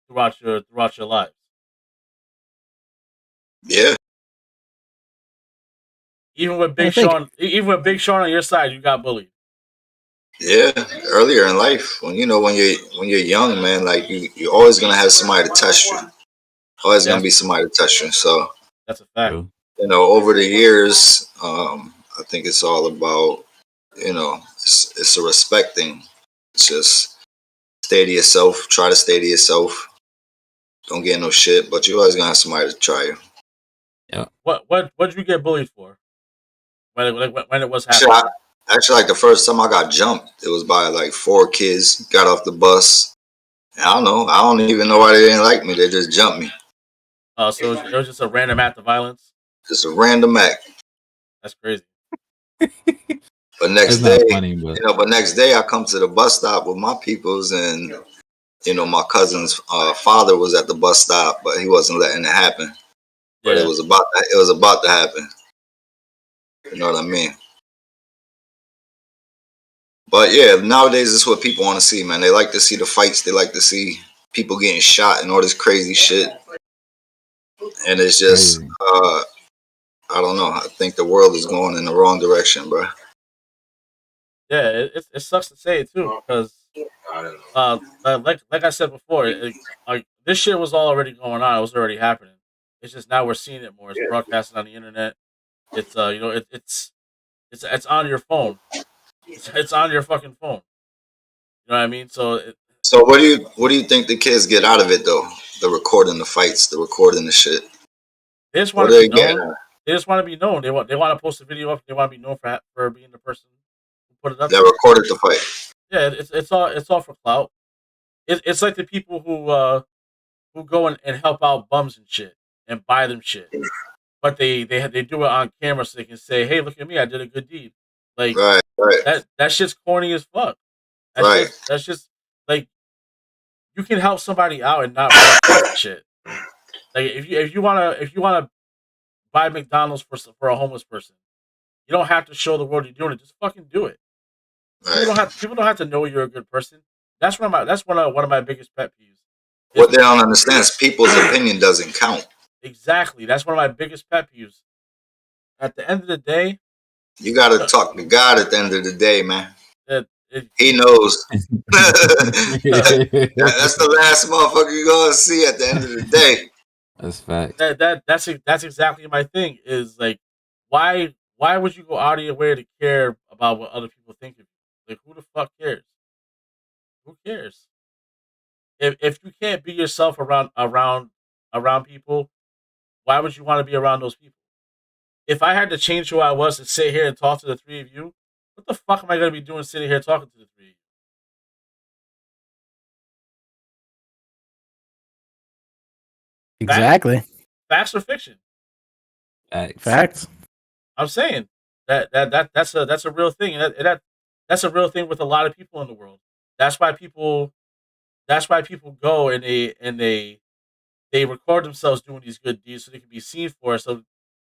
throughout your lives? Yeah. Even with Big Sean on your side, you got bullied. Yeah, earlier in life, when you're young, man, like you're always gonna have somebody to test you. Always gonna be somebody to test you. So that's a fact. Over the years, I think it's all about it's a respect thing. It's just stay to yourself. Try to stay to yourself. Don't get no shit, but you always gonna have somebody to try you. Yeah. What did you get bullied for? When it was happening? Actually, like the first time I got jumped, it was by like 4 kids. Got off the bus. And I don't know. I don't even know why they didn't like me. They just jumped me. So it was just a random act of violence. Just a random act. That's crazy. But next That's day, not funny, but next day I come to the bus stop with my peoples, and my cousin's father was at the bus stop, but he wasn't letting it happen. But it was about to happen. You know what I mean? But yeah, nowadays it's what people want to see, man. They like to see the fights. They like to see people getting shot and all this crazy shit. And it's just, I don't know. I think the world is going in the wrong direction, bro. Yeah, it sucks to say it too, because like I said before, like this shit was already going on. It was already happening. It's just now we're seeing it more. It's broadcasted on the internet. It's it's on your phone. It's on your fucking phone. You know what I mean? So what do you think the kids get out of it though? The recording the fights, the recording the shit. They just want to be known. They just want to be known. They want to post a video up. They want to be known for being the person who put it up. That recorded the fight. Yeah, it's all for clout. It's like the people who go and help out bums and shit and buy them shit, but they do it on camera so they can say, "Hey, look at me, I did a good deed." Like right. That shit's corny as fuck. That's just like you can help somebody out and not broadcast shit. Like if you wanna buy McDonald's for a homeless person, you don't have to show the world you're doing it. Just fucking do it. Right. People don't have to know you're a good person. That's one of my biggest pet peeves. What they don't understand is people's opinion doesn't count. Exactly. That's one of my biggest pet peeves. At the end of the day, you got to talk to God at the end of the day, man. He knows. That's the last motherfucker you're gonna see at the end of the day. That's fact. That's exactly my thing. Is like, why would you go out of your way to care about what other people think of you? Like, who the fuck cares? Who cares? If you can't be yourself around people, why would you want to be around those people? If I had to change who I was to sit here and talk to the three of you, what the fuck am I going to be doing sitting here talking to the three of you? Exactly. Facts or fiction? Facts. I'm saying that's a real thing, and that's a real thing with a lot of people in the world. That's why people go and they record themselves doing these good deeds so they can be seen for it. So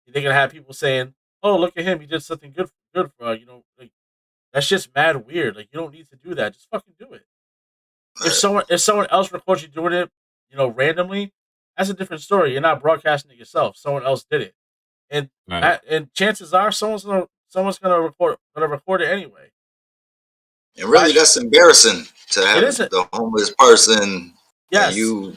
They're gonna have people saying, "Oh, look at him, he did something good for like that's just mad weird. Like you don't need to do that. Just fucking do it. If someone else records you doing it, randomly, that's a different story. You're not broadcasting it yourself. Someone else did it, and and chances are someone's gonna record it anyway. And really, that's embarrassing to have the homeless person. Yes. And you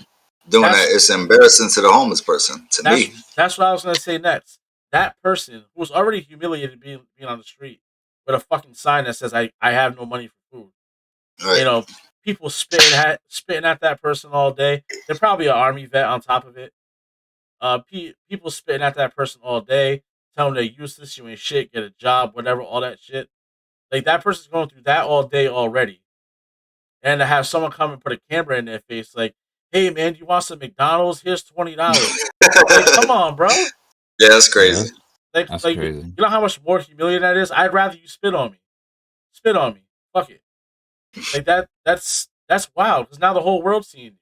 doing that. It's embarrassing to the homeless person. To me, that's what I was gonna say next. That person who was already humiliated being on the street with a fucking sign that says I have no money for food. Right. People spitting at that person all day. They're probably an army vet on top of it. People spitting at that person all day, telling them they're useless, you ain't shit, get a job, whatever, all that shit. Like that person's going through that all day already. And to have someone come and put a camera in their face, like, "Hey man, do you want some McDonald's? Here's $20." Like, come on, bro. Yeah, that's crazy. Like, crazy. You know how much more humiliating that is? I'd rather you spit on me. Spit on me. Fuck it. Like that's wild because now the whole world's seeing you.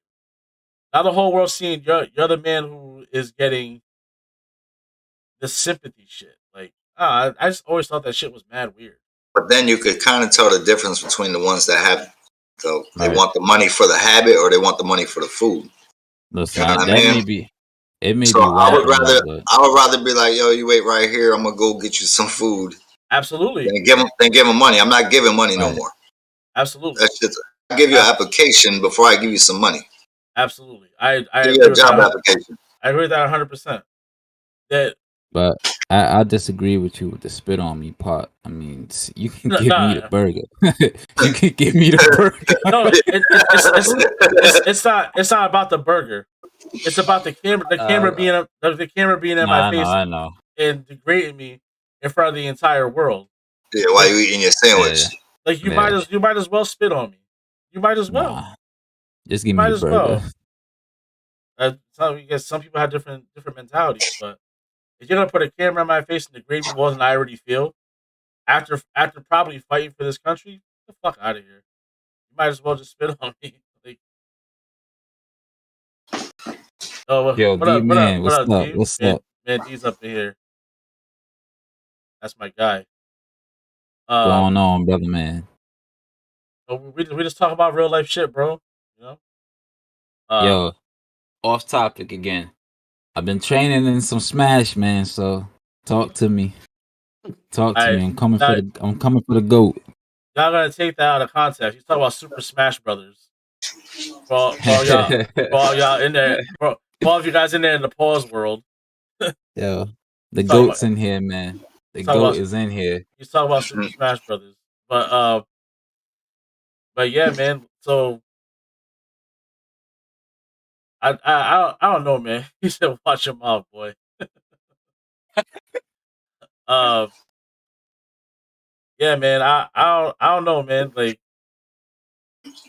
Now the whole world's seeing you're the man who is getting the sympathy shit. Like, I just always thought that shit was mad weird. But then you could kind of tell the difference between the ones that have they want the money for the habit or they want the money for the food. Listen, that may be. It may be. I would rather be like, yo, you wait right here. I'm gonna go get you some food. Absolutely. Then give them money. I'm not giving money no more. Absolutely. That's just. I give you an application before I give you some money. Absolutely. I give you a job application. I agree with that 100%. But I disagree with you with the spit on me part. I mean, you can give me the burger. You can give me the burger. No, it's not about the burger. It's about the camera. The camera being in my face. I know. And degrading me in front of the entire world. Yeah, while you eating your sandwich. Yeah. Like you might as well spit on me. You might as well. Just give me the burger. I guess some people have different mentalities, but if you're gonna put a camera in my face and degrade me more than I already feel, after probably fighting for this country, get the fuck out of here. You might as well just spit on me. Like, yo, what up, man, what's up? What's up? Man, D's up in here. That's my guy. Going on, brother, man? We just talk about real life shit, bro. Yo, off topic again. I've been training in some Smash, man. So talk to me. Talk to me. I'm coming for the GOAT. Y'all gonna take that out of context. You talk about Super Smash Brothers. For all y'all in there, for all of you guys in there in the pause world. Yo, the GOAT's in here, man. The GOAT is in here. You talk about Super Smash Brothers, but yeah, man. So I don't know, man. He said, "Watch your mouth, boy." Yeah, man. I don't know, man. Like,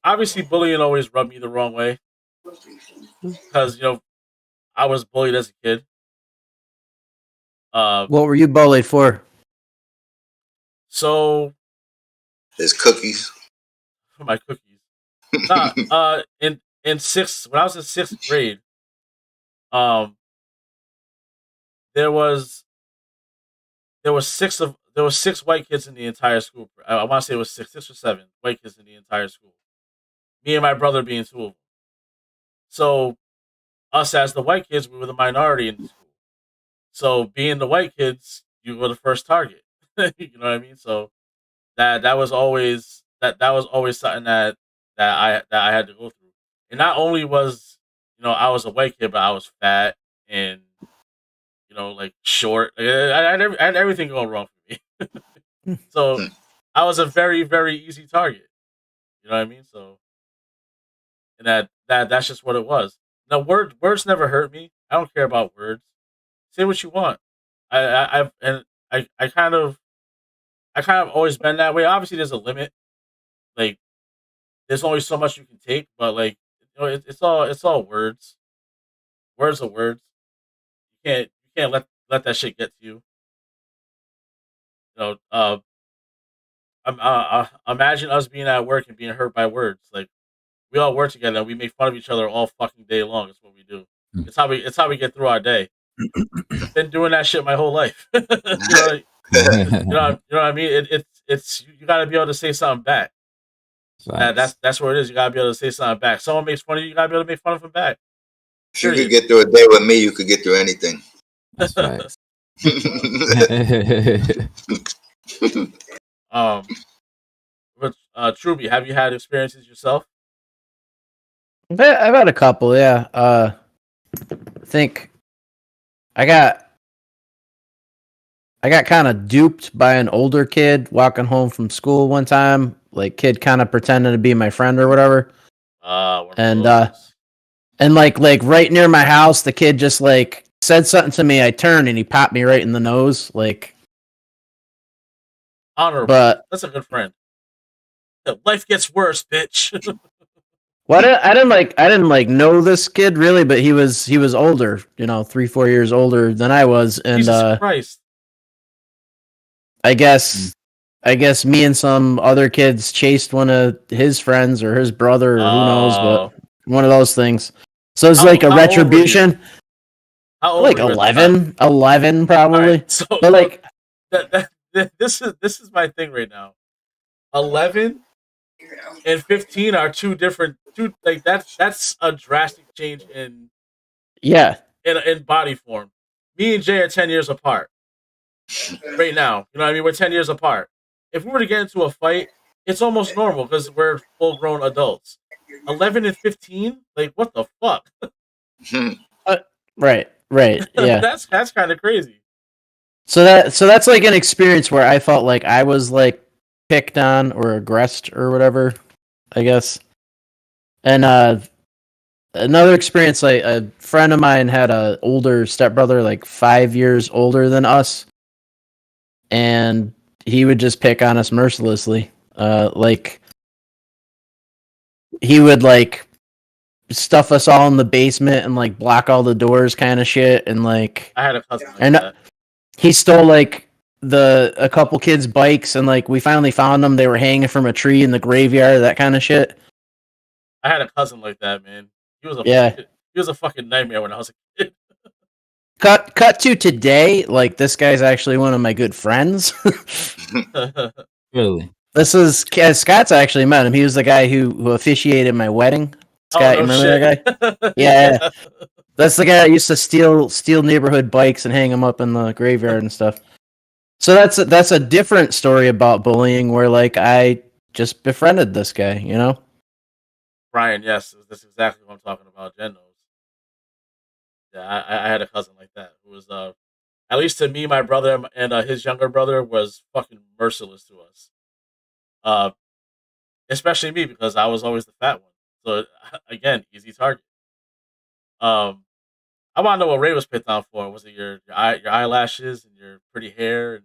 obviously, bullying always rubbed me the wrong way because I was bullied as a kid. What were you bullied for? So, his cookies. For my cookies. In when I was in 6th grade, there was 6 white kids in the entire school. I want to say it was 6 or 7 white kids in the entire school. Me and my brother being 2 of them. So, us as the white kids, we were the minority in the school. So, being the white kids, you were the first target. You know what I mean? So, that was always something that I had to go through. And not only was I was a white kid, but I was fat and like short. I had everything going wrong for me. So I was a very, very easy target. You know what I mean? So, and that's just what it was. Now words never hurt me. I don't care about words. Say what you want. I kind of always been that way. Obviously, there's a limit. Like, there's only so much you can take, but like, it's all words. Words are words. You can't let that shit get to you. Imagine us being at work and being hurt by words. Like, we all work together and we make fun of each other all fucking day long. That's what we do. It's how we get through our day. been doing that shit my whole life. You know what I mean? It's you got to be able to say something back. That's where it is. You got to be able to say something back. Someone makes fun of you, you got to be able to make fun of them back. If you could get through a day with me, you could get through anything. That's facts. But Truby, have you had experiences yourself? I've had a couple, yeah. I think I got kind of duped by an older kid walking home from school one time. Like, kid kind of pretending to be my friend or whatever. And like right near my house, the kid just like said something to me. I turned and he popped me right in the nose. Like, honorable. But that's a good friend. Life gets worse, bitch. Well, I didn't know this kid really, but he was older, 3-4 years older than I was, and Jesus Christ. I guess me and some other kids chased one of his friends or his brother or who knows, but one of those things. So it's like a retribution. How old like 11 probably. Right, so, but like this is my thing right now. 11 and 15 are two different. Like that's a drastic change in body form. Me and Jay are 10 years apart right now. You know what I mean? We're 10 years apart. If we were to get into a fight, it's almost normal because we're full grown adults. 11 and 15, like what the fuck? Right. Yeah, that's kind of crazy. So that's like an experience where I felt like I was like picked on or aggressed or whatever, I guess. And another experience, like a friend of mine had an older stepbrother, like 5 years older than us, and he would just pick on us mercilessly. Like he would like stuff us all in the basement and like block all the doors, kind of shit. And like I had a cousin like that. He stole like a couple kids' bikes, and like we finally found them. They were hanging from a tree in the graveyard, that kind of shit. I had a cousin like that, man. He was a fucking nightmare when I was a kid. Cut to today, like this guy's actually one of my good friends. Really? This is Scott's actually met him. He was the guy who officiated my wedding. Scott, you remember that guy? Yeah. That's the guy that used to steal neighborhood bikes and hang them up in the graveyard and stuff. So that's a different story about bullying where like I just befriended this guy, Brian, yes, that's exactly what I'm talking about. Jen knows. Yeah, I had a cousin like that who was at least to me, my brother and his younger brother was fucking merciless to us. Especially me because I was always the fat one. So again, easy target. I want to know what Ray was picked on for. Was it your eyelashes and your pretty hair?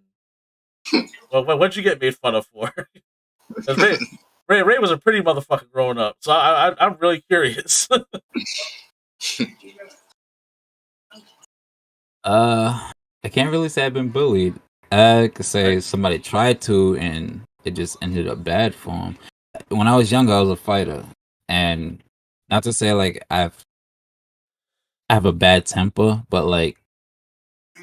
And what'd you get made fun of for? Ray was a pretty motherfucker growing up, so I'm really curious. I can't really say I've been bullied. I could say somebody tried to, and it just ended up bad for him. When I was younger, I was a fighter, and not to say like I have a bad temper, but like,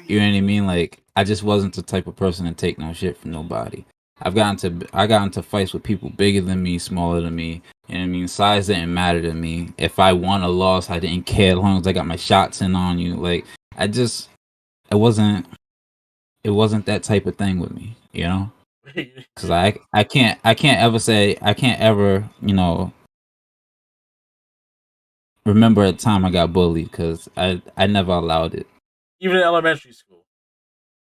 you know what I mean? Like, I just wasn't the type of person to take no shit from nobody. I got into fights with people bigger than me, smaller than me. You know what I mean? Size didn't matter to me. If I won or lost, I didn't care as long as I got my shots in on you. Like, it wasn't that type of thing with me, Because I can't ever remember a time I got bullied because I never allowed it. Even in elementary school.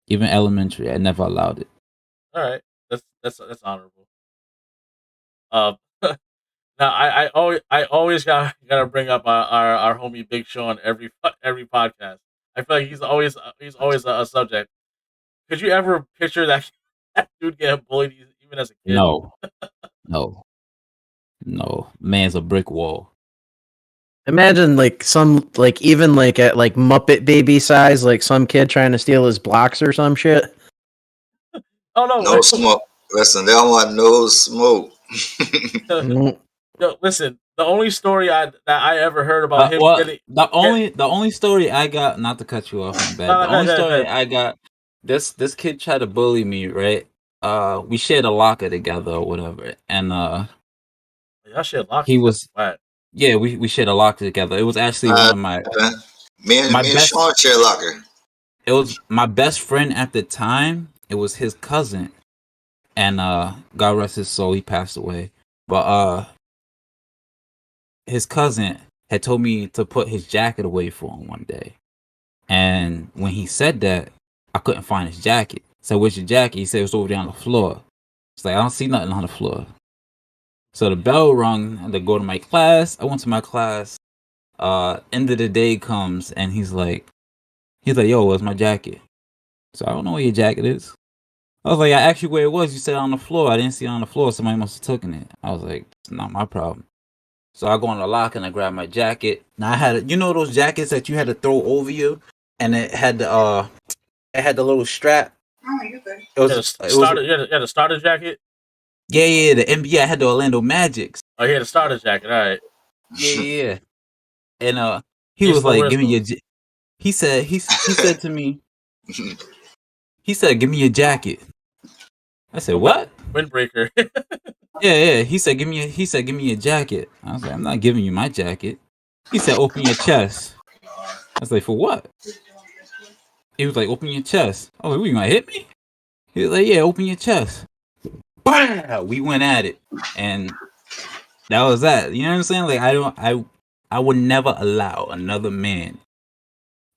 Even elementary, I never allowed it. All right, that's honorable. Now I always gotta bring up our homie Big Sean every podcast. I feel like he's always a subject. Could you ever picture that dude getting bullied even as a kid? No. Man's a brick wall. Imagine like some like even like at like Muppet Baby size, like some kid trying to steal his blocks or some shit. Oh no! No smoke. Listen, they don't want no smoke. No, listen. The only story that I ever heard about him getting the only story I got, not to cut you off, my bad. The only story I got, this kid tried to bully me, right? We shared a locker together or whatever, and y'all shared lockers. He was what? Yeah, we shared a locker together. It was actually one of my me and Sean shared a locker. It was my best friend at the time. It was his cousin, and God rest his soul, he passed away. But his cousin had told me to put his jacket away for him one day, and when he said that, I couldn't find his jacket. So where's your jacket? He said it was over there on the floor. It's like I don't see nothing on the floor. So the bell rung, and to go to my class. I went to my class. End of the day comes, and he's like, yo, where's my jacket? So I don't know where your jacket is. I was like, I asked you where it was. You said on the floor. I didn't see it on the floor. Somebody must have taken it. I was like, it's not my problem. So I go in the locker and I grab my jacket. Now I had, those jackets that you had to throw over you, and it had the little strap. Oh, you're good. It was a starter jacket. Yeah, the NBA. I had the Orlando Magics. Oh, he had a starter jacket. All right. Yeah. And he was like, "Give me your." He said to me, he said, "Give me your jacket." I said, "What?" Windbreaker. Yeah. He said, "Give me your jacket." I was like, "I'm not giving you my jacket." He said, "Open your chest." I was like, "For what?" He was like, "Open your chest." I was like, "What, you gonna hit me?" He was like, "Yeah, open your chest." Bah! We went at it, and that was that. You know what I'm saying? Like, I would never allow another man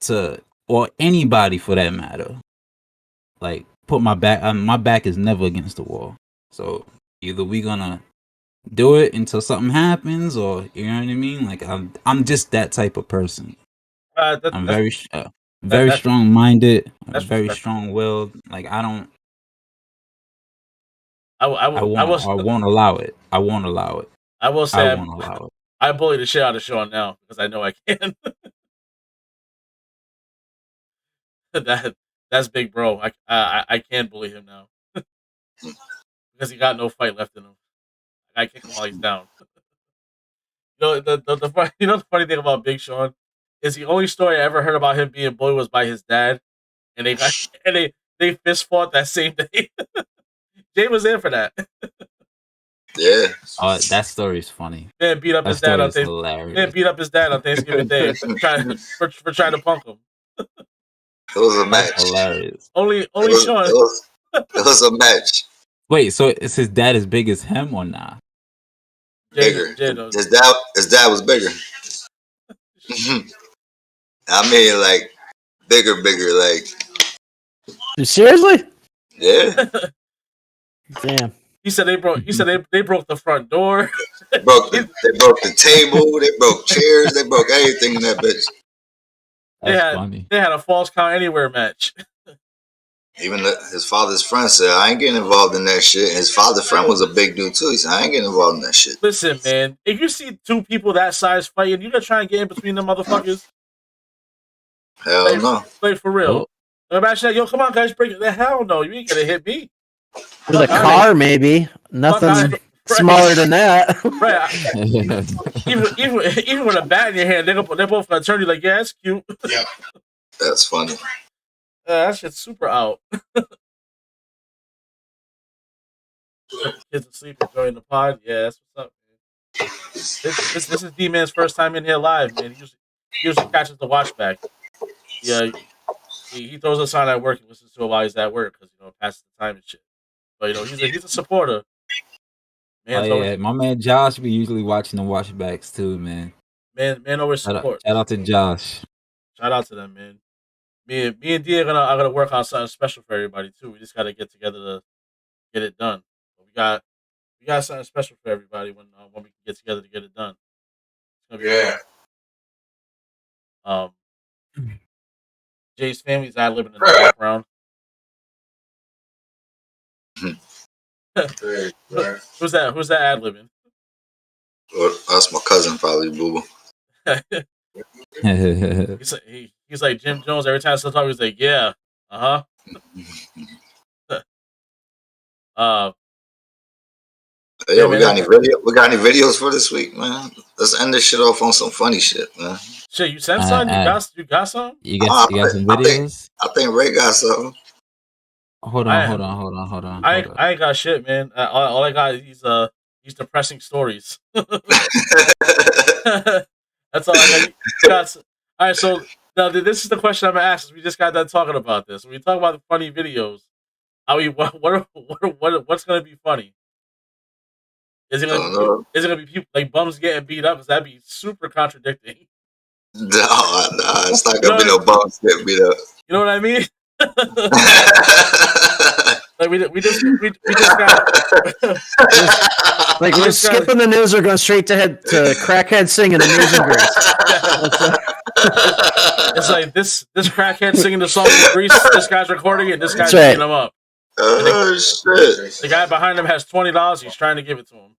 to, or anybody for that matter, like, put my back. My back is never against the wall. So either we gonna do it until something happens, or you know what I mean. Like, I'm just that type of person. I'm very strong-minded. I'm very strong-willed. Like, I won't allow it. I won't allow it. I will say I won't allow it. I bully the shit out of Sean now because I know I can. That's big, bro. I can't bully him now because he got no fight left in him. I kick him while he's down. The funny thing about Big Sean is the only story I ever heard about him being bullied was by his dad, and they fist fought that same day. Jay was there for that. Yeah. Oh, that story is funny. Man beat up his dad on Thanksgiving Day for trying to punk him. It was a match. That's hilarious. Only Sean. It was a match. Wait, so is his dad as big as him or not? Bigger. His dad was bigger. I mean, like, bigger, like. Seriously? Yeah. Damn. He said they broke the front door. They broke the table. They broke chairs. They broke everything in that bitch. Funny. They had a false count anywhere match. Even his father's friend said, "I ain't getting involved in that shit." And his father's friend was a big dude too. He said, "I ain't getting involved in that shit." Listen, man, if you see two people that size fighting, you gonna try and get in between them motherfuckers? Hell no. Like, for real. Imagine that. Yo, come on, guys, break it. The hell no, you ain't gonna hit me. With a car, maybe. Nothing smaller than that. Right. even with a bat in your hand, they're both gonna turn you like, yeah, that's cute. Yeah. That's funny. That shit's super out. Kids asleep, enjoying the pod. Yeah, that's what's up, man. This is D-Man's first time in here live, man. He usually catches the watch back. Yeah, he throws us on at work and listens to it while he's at work because passes the time and shit. But he's a supporter. Man, my man Josh be usually watching the watchbacks too, man. Man always support. Shout out to Josh. Shout out to them, man. Me and D are gonna work on something special for everybody too. We just gotta get together to get it done. But we got something special for everybody when we can get together to get it done. It's gonna be Jay's family's ad-libbing in the background. Who's that ad-libbing? Well, that's my cousin, probably, boo. He's like Jim Jones. Every time I talk, he's like, yeah, Yeah, we got any video? We got any videos for this week, man? Let's end this shit off on some funny shit, man. Shit, you sent some? You got some? You got some videos? I think Ray got something. Hold on. I ain't got shit, man. All I got is these depressing stories. That's all I got. All right, so now this is the question I'm gonna ask. We just got done talking about this. When we talk about the funny videos, what's gonna be funny? Is it gonna be people like bums getting beat up? Because that'd be super contradicting. No, it's not gonna be no bums getting beat up. You know what I mean? Like we just got like we're skipping the news. We're going straight to crackhead singing Amazing Grace. It's like this crackhead singing the song from Grease. This guy's recording it. This guy's beating him up. Oh shit! The guy behind him has $20. He's trying to give it to him.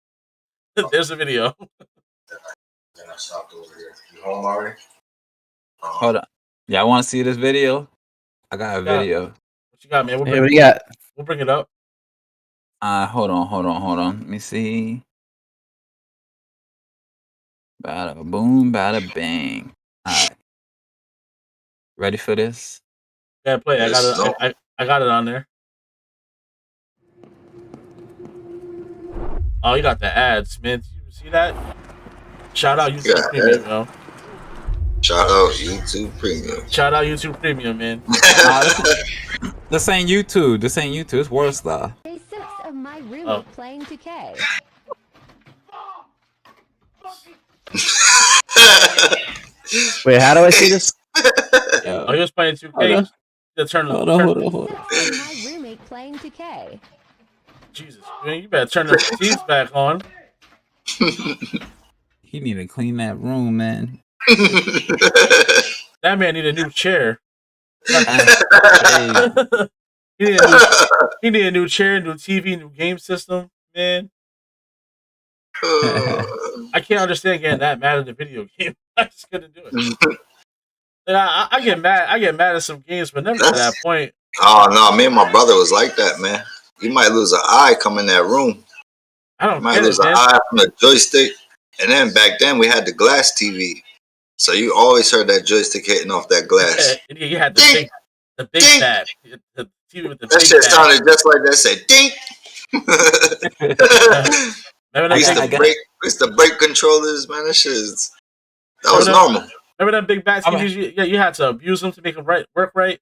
There's the video. Then I stopped over here. You home already? Hold on. Yeah, I want to see this video. I got a video. What you got, man? What do you got? We'll bring it up. Hold on. Let me see. Bada boom, bada bang. All right. Ready for this? Yeah, play. I got it on there. Oh, you got the ads, man. You see that? Shout out YouTube Premium, yo. Shout out YouTube Premium, man. This ain't YouTube. It's worse though. Day 6 of my roommate playing 2K. Wait, how do I see this? Oh, he was playing 2K. Hold on. My roommate playing 2K. Jesus, man, you better turn the TVs back on. He need to clean that room, man. That man need a new chair. He need a new chair, new TV, new game system, man. I can't understand getting that mad at the video game. I just couldn't do it. I get mad. I get mad at some games, but never to that point. Oh no, me and my brother was like that, man. You might lose an eye coming in that room. I don't. You might lose an eye from the joystick, and then back then we had the glass TV, so you always heard that joystick hitting off that glass. Yeah, you had the big bat, the TV with the that big shit bat. sounded just like that. Said dink. We used to break controllers, man. That was normal. Remember that big bat TVs? You had to abuse them to make them work right.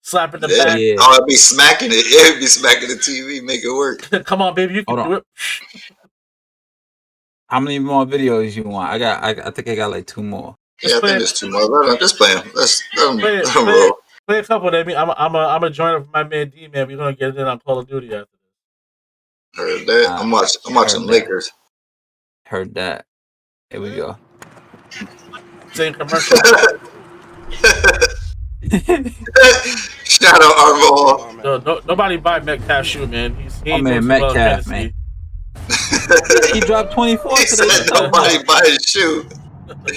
Slapping the back. Yeah. Oh, it'd be smacking it. Yeah, it'd be smacking the TV, make it work. Come on, baby, you can do it. How many more videos you want? I think I got like 2 more. Yeah, I think there's 2 more. Just play them. Let them roll. Play a couple of them. I'm a join up with my man D, man. We're gonna get it in on Call of Duty after this. Heard that. I'm watching Lakers. Heard that. Here we go. Same commercial. Shout out Arvo. Nobody buy Metcalf shoe, man. He man, Metcalf, man. He dropped 24 today. Nobody buy his shoe. Look at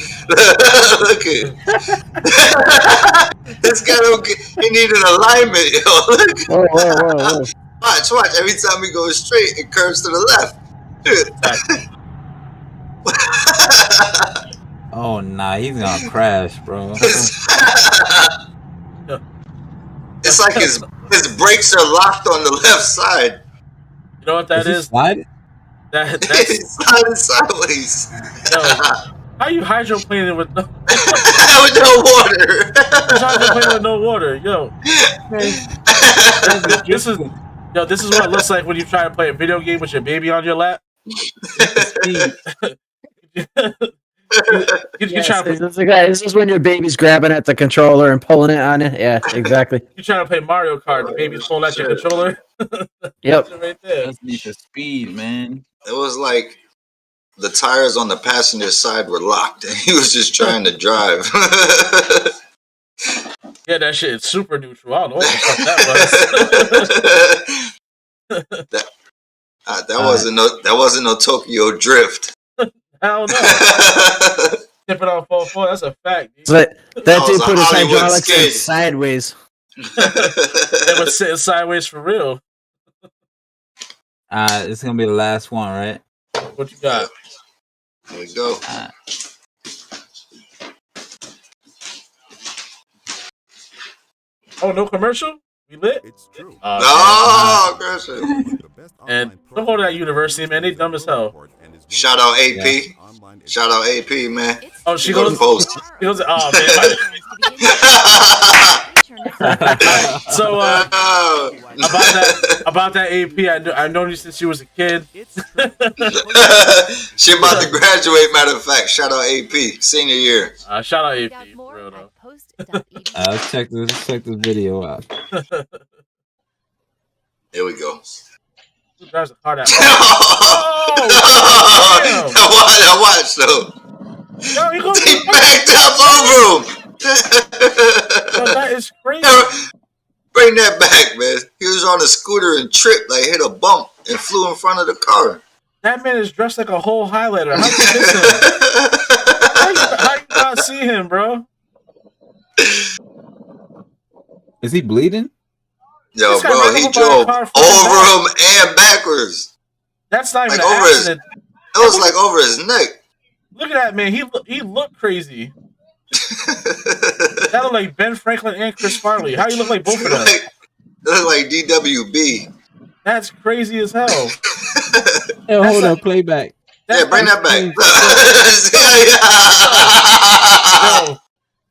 this guy. He need an alignment, yo. Whoa. Watch. Every time he goes straight, it curves to the left. Oh nah, he's gonna crash, bro. It's like his brakes are locked on the left side. You know what that is? Slide? He's sliding sideways. Yo, how you hydroplaning with no with no water? Hydroplaning with no water, yo. This is what it looks like when you try to play a video game with your baby on your lap. This is when your baby's grabbing at the controller and pulling it on you. Yeah, exactly. You trying to play Mario Kart, the baby's pulling at your controller. Yep. Right there. That's need for speed, man. It was like the tires on the passenger side were locked, and he was just trying to drive. Yeah, that shit is super neutral. I don't know what the fuck that was. That wasn't no Tokyo Drift. Hell no. Tipping on 4-4, that's a fact. Dude. That dude put his hydraulics in sideways. They were sitting sideways for real. It's gonna be the last one, right? What you got? There we go. Oh, no commercial? We lit? It's true. Oh, Christian. And don't go to that university, man. They dumb as hell. Shout out AP. Shout out AP, man. Oh, she Go to goes. post. She goes. Oh man. So about that AP, I known you since she was a kid. She about to graduate. Matter of fact, shout out AP, senior year. Shout out AP, for real though. Let's check this video out. Here we go. Who drives a car that? I watched though. Yo, he goes. He backed up over him. Yo, that is crazy. Bring that back, man. He was on a scooter and tripped, like hit a bump and flew in front of the car. That man is dressed like a whole highlighter. How you miss him? How you not see him, bro? Is he bleeding? Yo, bro, he drove over him and backwards. That's not even like an accident. It was like over his neck. Look at that, man. He looked crazy. That looked like Ben Franklin and Chris Farley. How you look like both of them? Look like DWB. That's crazy as hell. Hey, hold up, playback. Yeah, bring that back. Yo,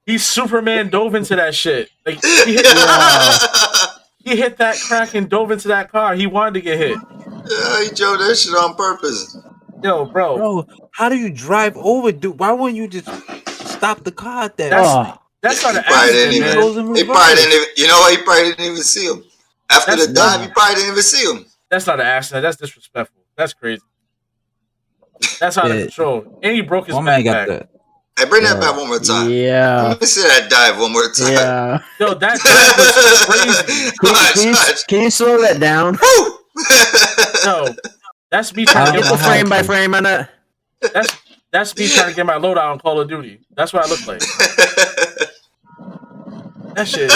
he Superman dove into that shit. Like he hit that crack and dove into that car. He wanted to get hit. Yeah, he drove that shit on purpose. Yo, bro, how do you drive over, dude? Why wouldn't you just stop the car at that? That's not an accident, man. He probably didn't even. You know what? He probably didn't even see him. After the dive, he probably didn't even see him. That's not an accident. That's disrespectful. That's crazy. That's out of control. And he broke his backpack. Hey, bring that back one more time. Yeah. Let me see that dive one more time. Yeah. Yo, that was crazy. Can you slow that down? No, that's me trying to get the frame by frame on it. That's me trying to get my loadout on Call of Duty. That's what I look like. That shit.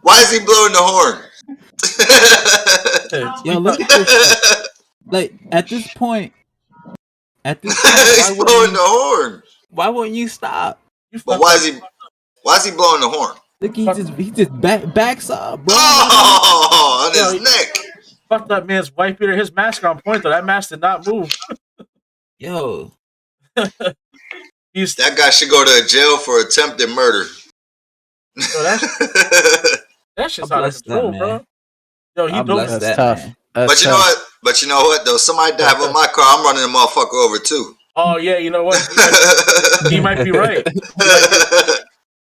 Why is he blowing the horn? Yo, look at this. Like at this point, he's blowing the horn. Why wouldn't you stop? But why is he blowing the horn? Look, he just backs up, bro. Oh, on his neck. Fuck that man's wife beater. His mask on point though. That mask did not move. Yo, that guy should go to jail for attempted murder. Yo, that shit's out of control, bro. Yo, he knows that's tough. But you know what? But you know what? Though somebody dive on my car, I'm running the motherfucker over too. Oh yeah, you know what? He might be right.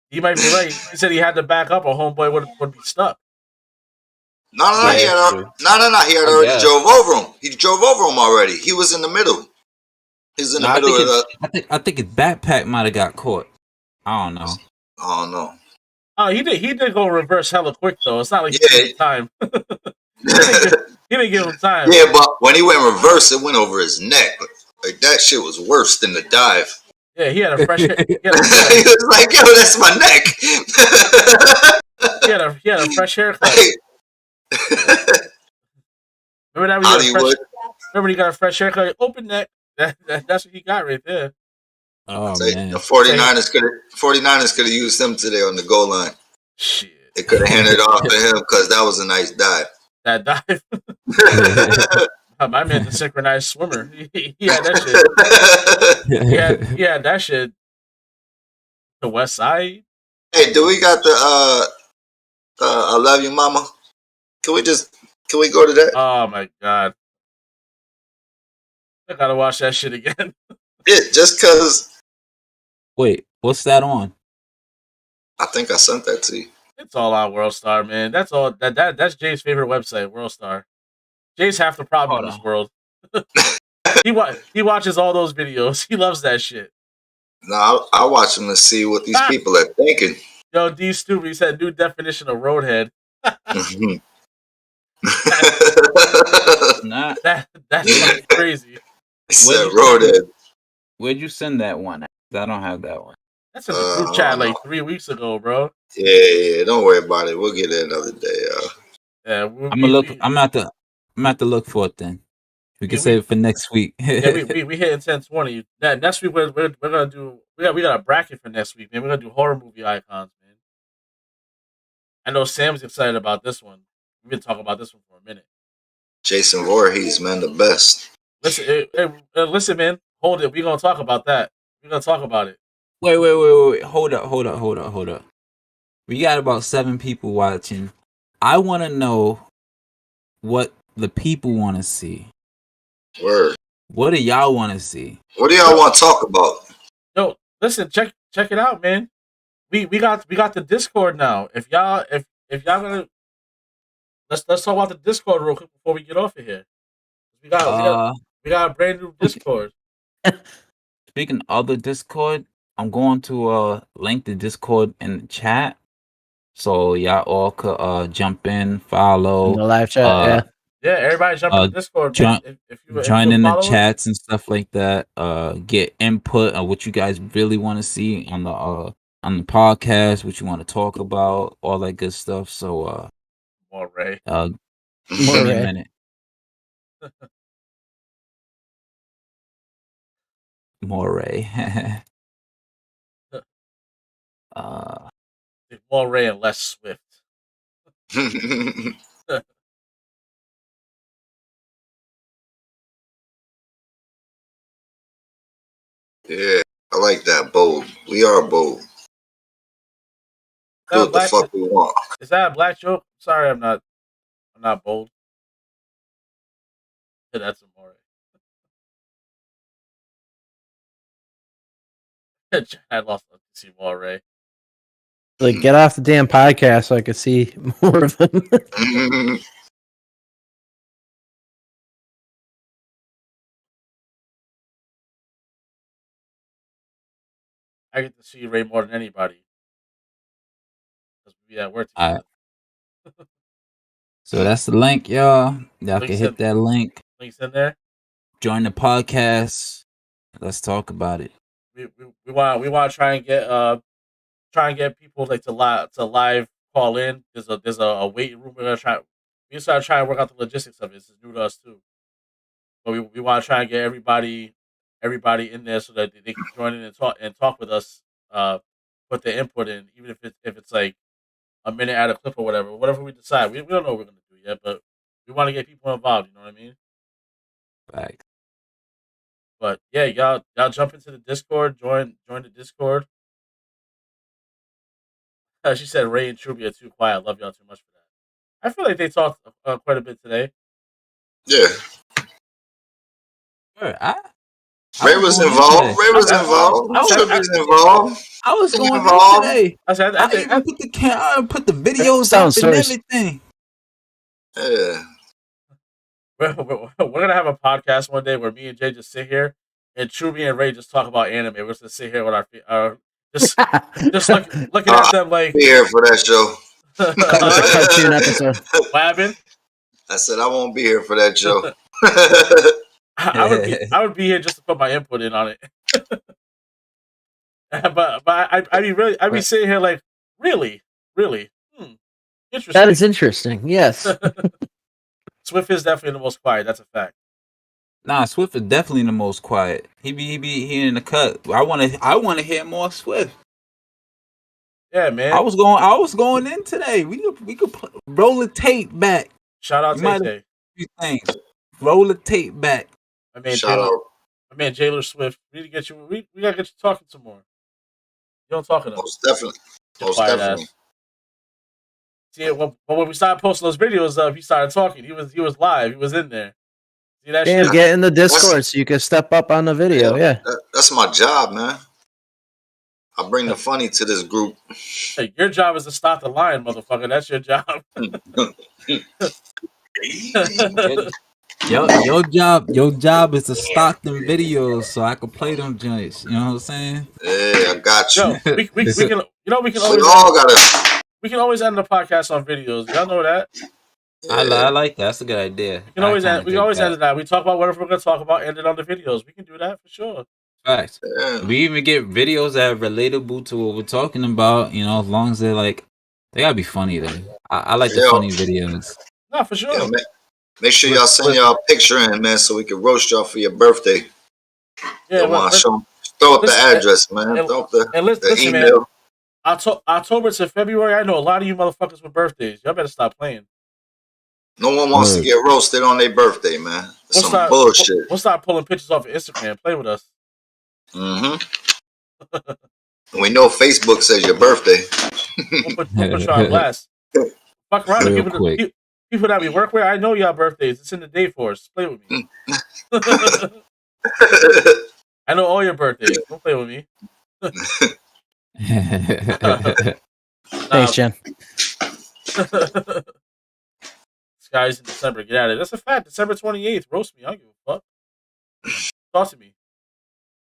He might be right. He said he had to back up, or homeboy would be stuck. No. He had already drove over him. He drove over him already. He was in the middle. He's in the middle of the. I think his backpack might have got caught. I don't know. Oh, he did go reverse hella quick though. It's not like he didn't time. He didn't give him time. Yeah, but when he went reverse, it went over his neck. Like that shit was worse than the dive. Yeah, he had a fresh. He was like, "Yo, that's my neck." he had a fresh haircut. Remember that? Remember when he got a fresh haircut? Open neck. That's what he got right there. Oh man, the 49ers could have used him today on the goal line. Shit, they could have handed it off to him because that was a nice dive. That dive. My man's a synchronized swimmer. He had that shit. He had that shit. The West Side. Hey, do we got the I Love You Mama? Can we go to that? Oh my god. I gotta watch that shit again. Yeah, just cause. Wait, what's that on? I think I sent that to you. It's all on WorldStar, man. That's all. That's Jay's favorite website, WorldStar. Jay's half the problem in this world. He watches all those videos. He loves that shit. No, I watch them to see what these people are thinking. Yo, D Stupid, he said new definition of roadhead. That's crazy. He said roadhead. Where'd you send that one? I don't have that one. That's in the group chat like 3 weeks ago, bro. Yeah. Don't worry about it. We'll get it another day. Yeah, I'm gonna look. I'm I'm have to look for it then. We can Yeah, save it for next week. Yeah, we hitting 10-20. Next week we're gonna do we got a bracket for next week, man. We're gonna do horror movie icons, man. I know Sam's excited about this one. We've been talking about this one for a minute. Jason Voorhees, man, the best. Listen, listen, man. Hold it. We're gonna talk about that. We're gonna talk about it. Wait. Hold up. We got about 7 people watching. I want to know what the people want to see. Word. What do y'all want to see? What do y'all want to talk about? Yo, listen, check it out, man. We got the Discord now. If y'all gonna let's talk about the Discord real quick before we get off of here. We got a brand new Discord. Speaking of the Discord, I'm going to link the Discord in the chat, so y'all all could jump in, follow in the live chat. Yeah, everybody jump in the Discord. Join in the chats and stuff like that. Get input on what you guys really want to see on the podcast, what you want to talk about, all that good stuff. So more Ray. Give me a minute. More Ray. More Ray and less Swift. Yeah, I like that. Bold. We are bold. Do what the fuck we want. Is that a black joke? Sorry, I'm not bold. Yeah, that's a more. I lost to see more Ray. Like, get off the damn podcast so I can see more of them. I get to see Ray more than anybody. Because we at work together. So that's the link, y'all. Y'all can hit that link. Links in there. Join the podcast. Let's talk about it. We want to try and get people like to live call in. There's a waiting room. We just try to work out the logistics of it. This is new to us too. But we want to try and get everybody in there so that they can join in and talk with us. Put their input in, even if it's like a minute at a clip or whatever we decide. We don't know what we're gonna do yet, but we want to get people involved. You know what I mean? Right. But yeah, y'all jump into the Discord. Join the Discord. She said Ray and Truby are too quiet. Love y'all too much for that. I feel like they talked quite a bit today. Yeah. Ray was involved. Ray was involved. I was going involved today. I put the videos up and everything. Yeah. We're gonna have a podcast one day where me and Jay just sit here and Truby and Ray just talk about anime. We're just sit here with our just looking at them like. Be here for that show. Cartoon episode. What happened? I said I won't be here for that show. I would be here just to put my input in on it. but I'd be sitting here like, really? Interesting. That is interesting. Yes. Swift is definitely the most quiet. That's a fact. Nah, Swift is definitely the most quiet. He be here in the cut. I want to hear more Swift. Yeah, man. I was going in today. We could roll the tape back. Shout out to Tay. Things. Roll the tape back. My man Jailer Swift. We gotta get you talking some more. You don't talk enough. Most definitely. See, but when we started posting those videos up, he started talking. He was live. He was in there. See that Damn, shit? get in the Discord so you can step up on the video. Yeah. That's my job, man. I bring the funny to this group. Hey, your job is to stop the line, motherfucker. That's your job. Your job is to stock them videos so I can play them joints. You know what I'm saying? Yeah, I got you. Yo, we can always end the podcast on videos. Y'all know that. Yeah. I like that. That's a good idea. We can always end that. We talk about whatever we're gonna talk about, end it on the videos. We can do that for sure. Facts. Yeah. We even get videos that are relatable to what we're talking about. You know, as long as they're like, they gotta be funny. Then I like the funny videos. No, for sure. Yeah, Make sure y'all send y'all a picture in, man, so we can roast y'all for your birthday. Yeah, throw up the address, man. Throw up the email. Man, October to February, I know a lot of you motherfuckers with birthdays. Y'all better stop playing. No one wants to get roasted on their birthday, man. Some bullshit. We'll start pulling pictures off of Instagram. Play with us. Mm-hmm. We know Facebook says your birthday. We'll put you on blast. Fuck around. People that we work with, I know y'all birthdays. It's in the day for us. Play with me. I know all your birthdays. Don't play with me. Thanks, Jen. Guys in December, get out of it. That's a fact. December 28th. Roast me. I don't give a fuck. Talk to me.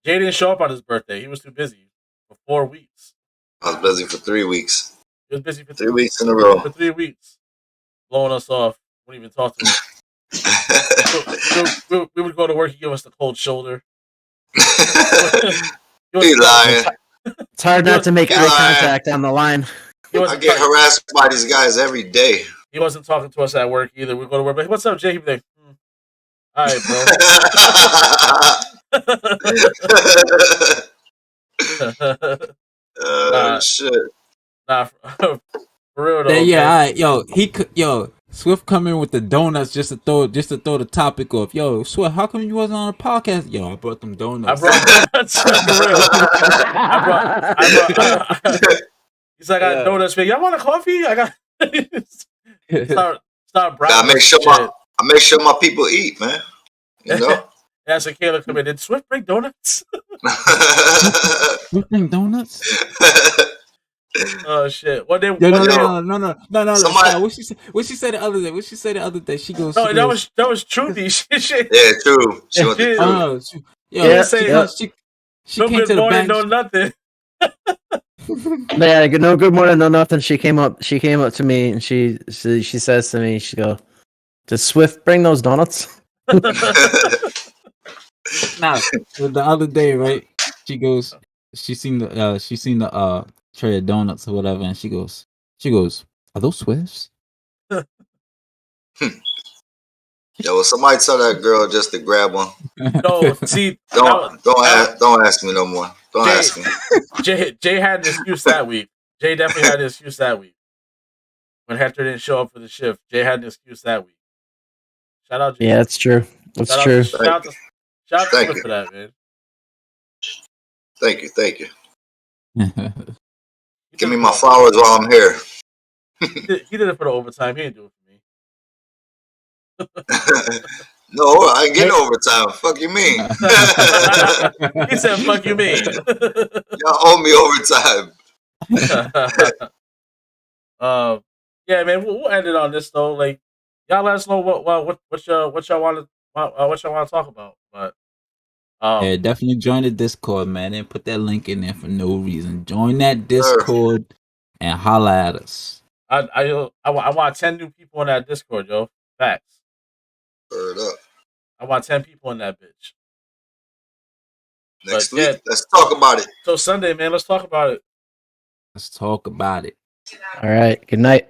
Jay didn't show up on his birthday. He was too busy for 4 weeks. I was busy for 3 weeks. He was busy for 3 weeks in a row. For 3 weeks. Blowing us off. Wouldn't even talk to us. we would go to work. He'd give us the cold shoulder. He's lying. It's hard not to make eye contact on the line. I get harassed by these guys every day. He wasn't talking to us at work either. We go to work, but what's up, Jay? He'd be like, all right, bro. Shit. Nah, for real though. Yeah, all right, yo, Swift come in with the donuts just to throw the topic off. Yo, Swift, how come you wasn't on a podcast? Yo, I brought them donuts. I brought donuts for real. I brought. He's like, I got donuts. Y'all want a coffee? I got. start browsing. I make sure my people eat, man. You know. Yeah, so Kayla come in. Did Swift bring donuts? Swift bring donuts? Oh shit! What they? No. Somebody, what she said the other day? She goes. No, that was truthy. Yeah, true. She went to true. She came to the bank. No nothing. Yeah, no good morning, no nothing. She came up to me and she says to me, she go, "Does Swift bring those donuts?" Nah, the other day, right? She goes, she seen the tray of donuts or whatever, and she goes, "Are those Swifts?" Yo, somebody tell that girl just to grab one. No, see, don't ask me no more. Don't ask me. Jay had an excuse that week. Jay definitely had an excuse that week. When Hector didn't show up for the shift, Jay had an excuse that week. Shout out, Jay. Yeah, that's true. That's true. Shout out to Swift for that, man. Thank you. Give me my flowers while I'm here. He did it for the overtime. He didn't do it for me. No, I ain't getting overtime. Fuck you mean? He said, "Fuck you mean?" Y'all owe me overtime. Yeah, man. We'll end it on this though. Like, y'all let us know what y'all want to talk about. But yeah, definitely join the Discord, man, and put that link in there for no reason. Join that Discord and holla at us. I want 10 new people in that Discord, yo. Facts. Word up. I want 10 people in that bitch. Next week, let's talk about it. So Sunday, man, let's talk about it. Let's talk about it. All right. Good night.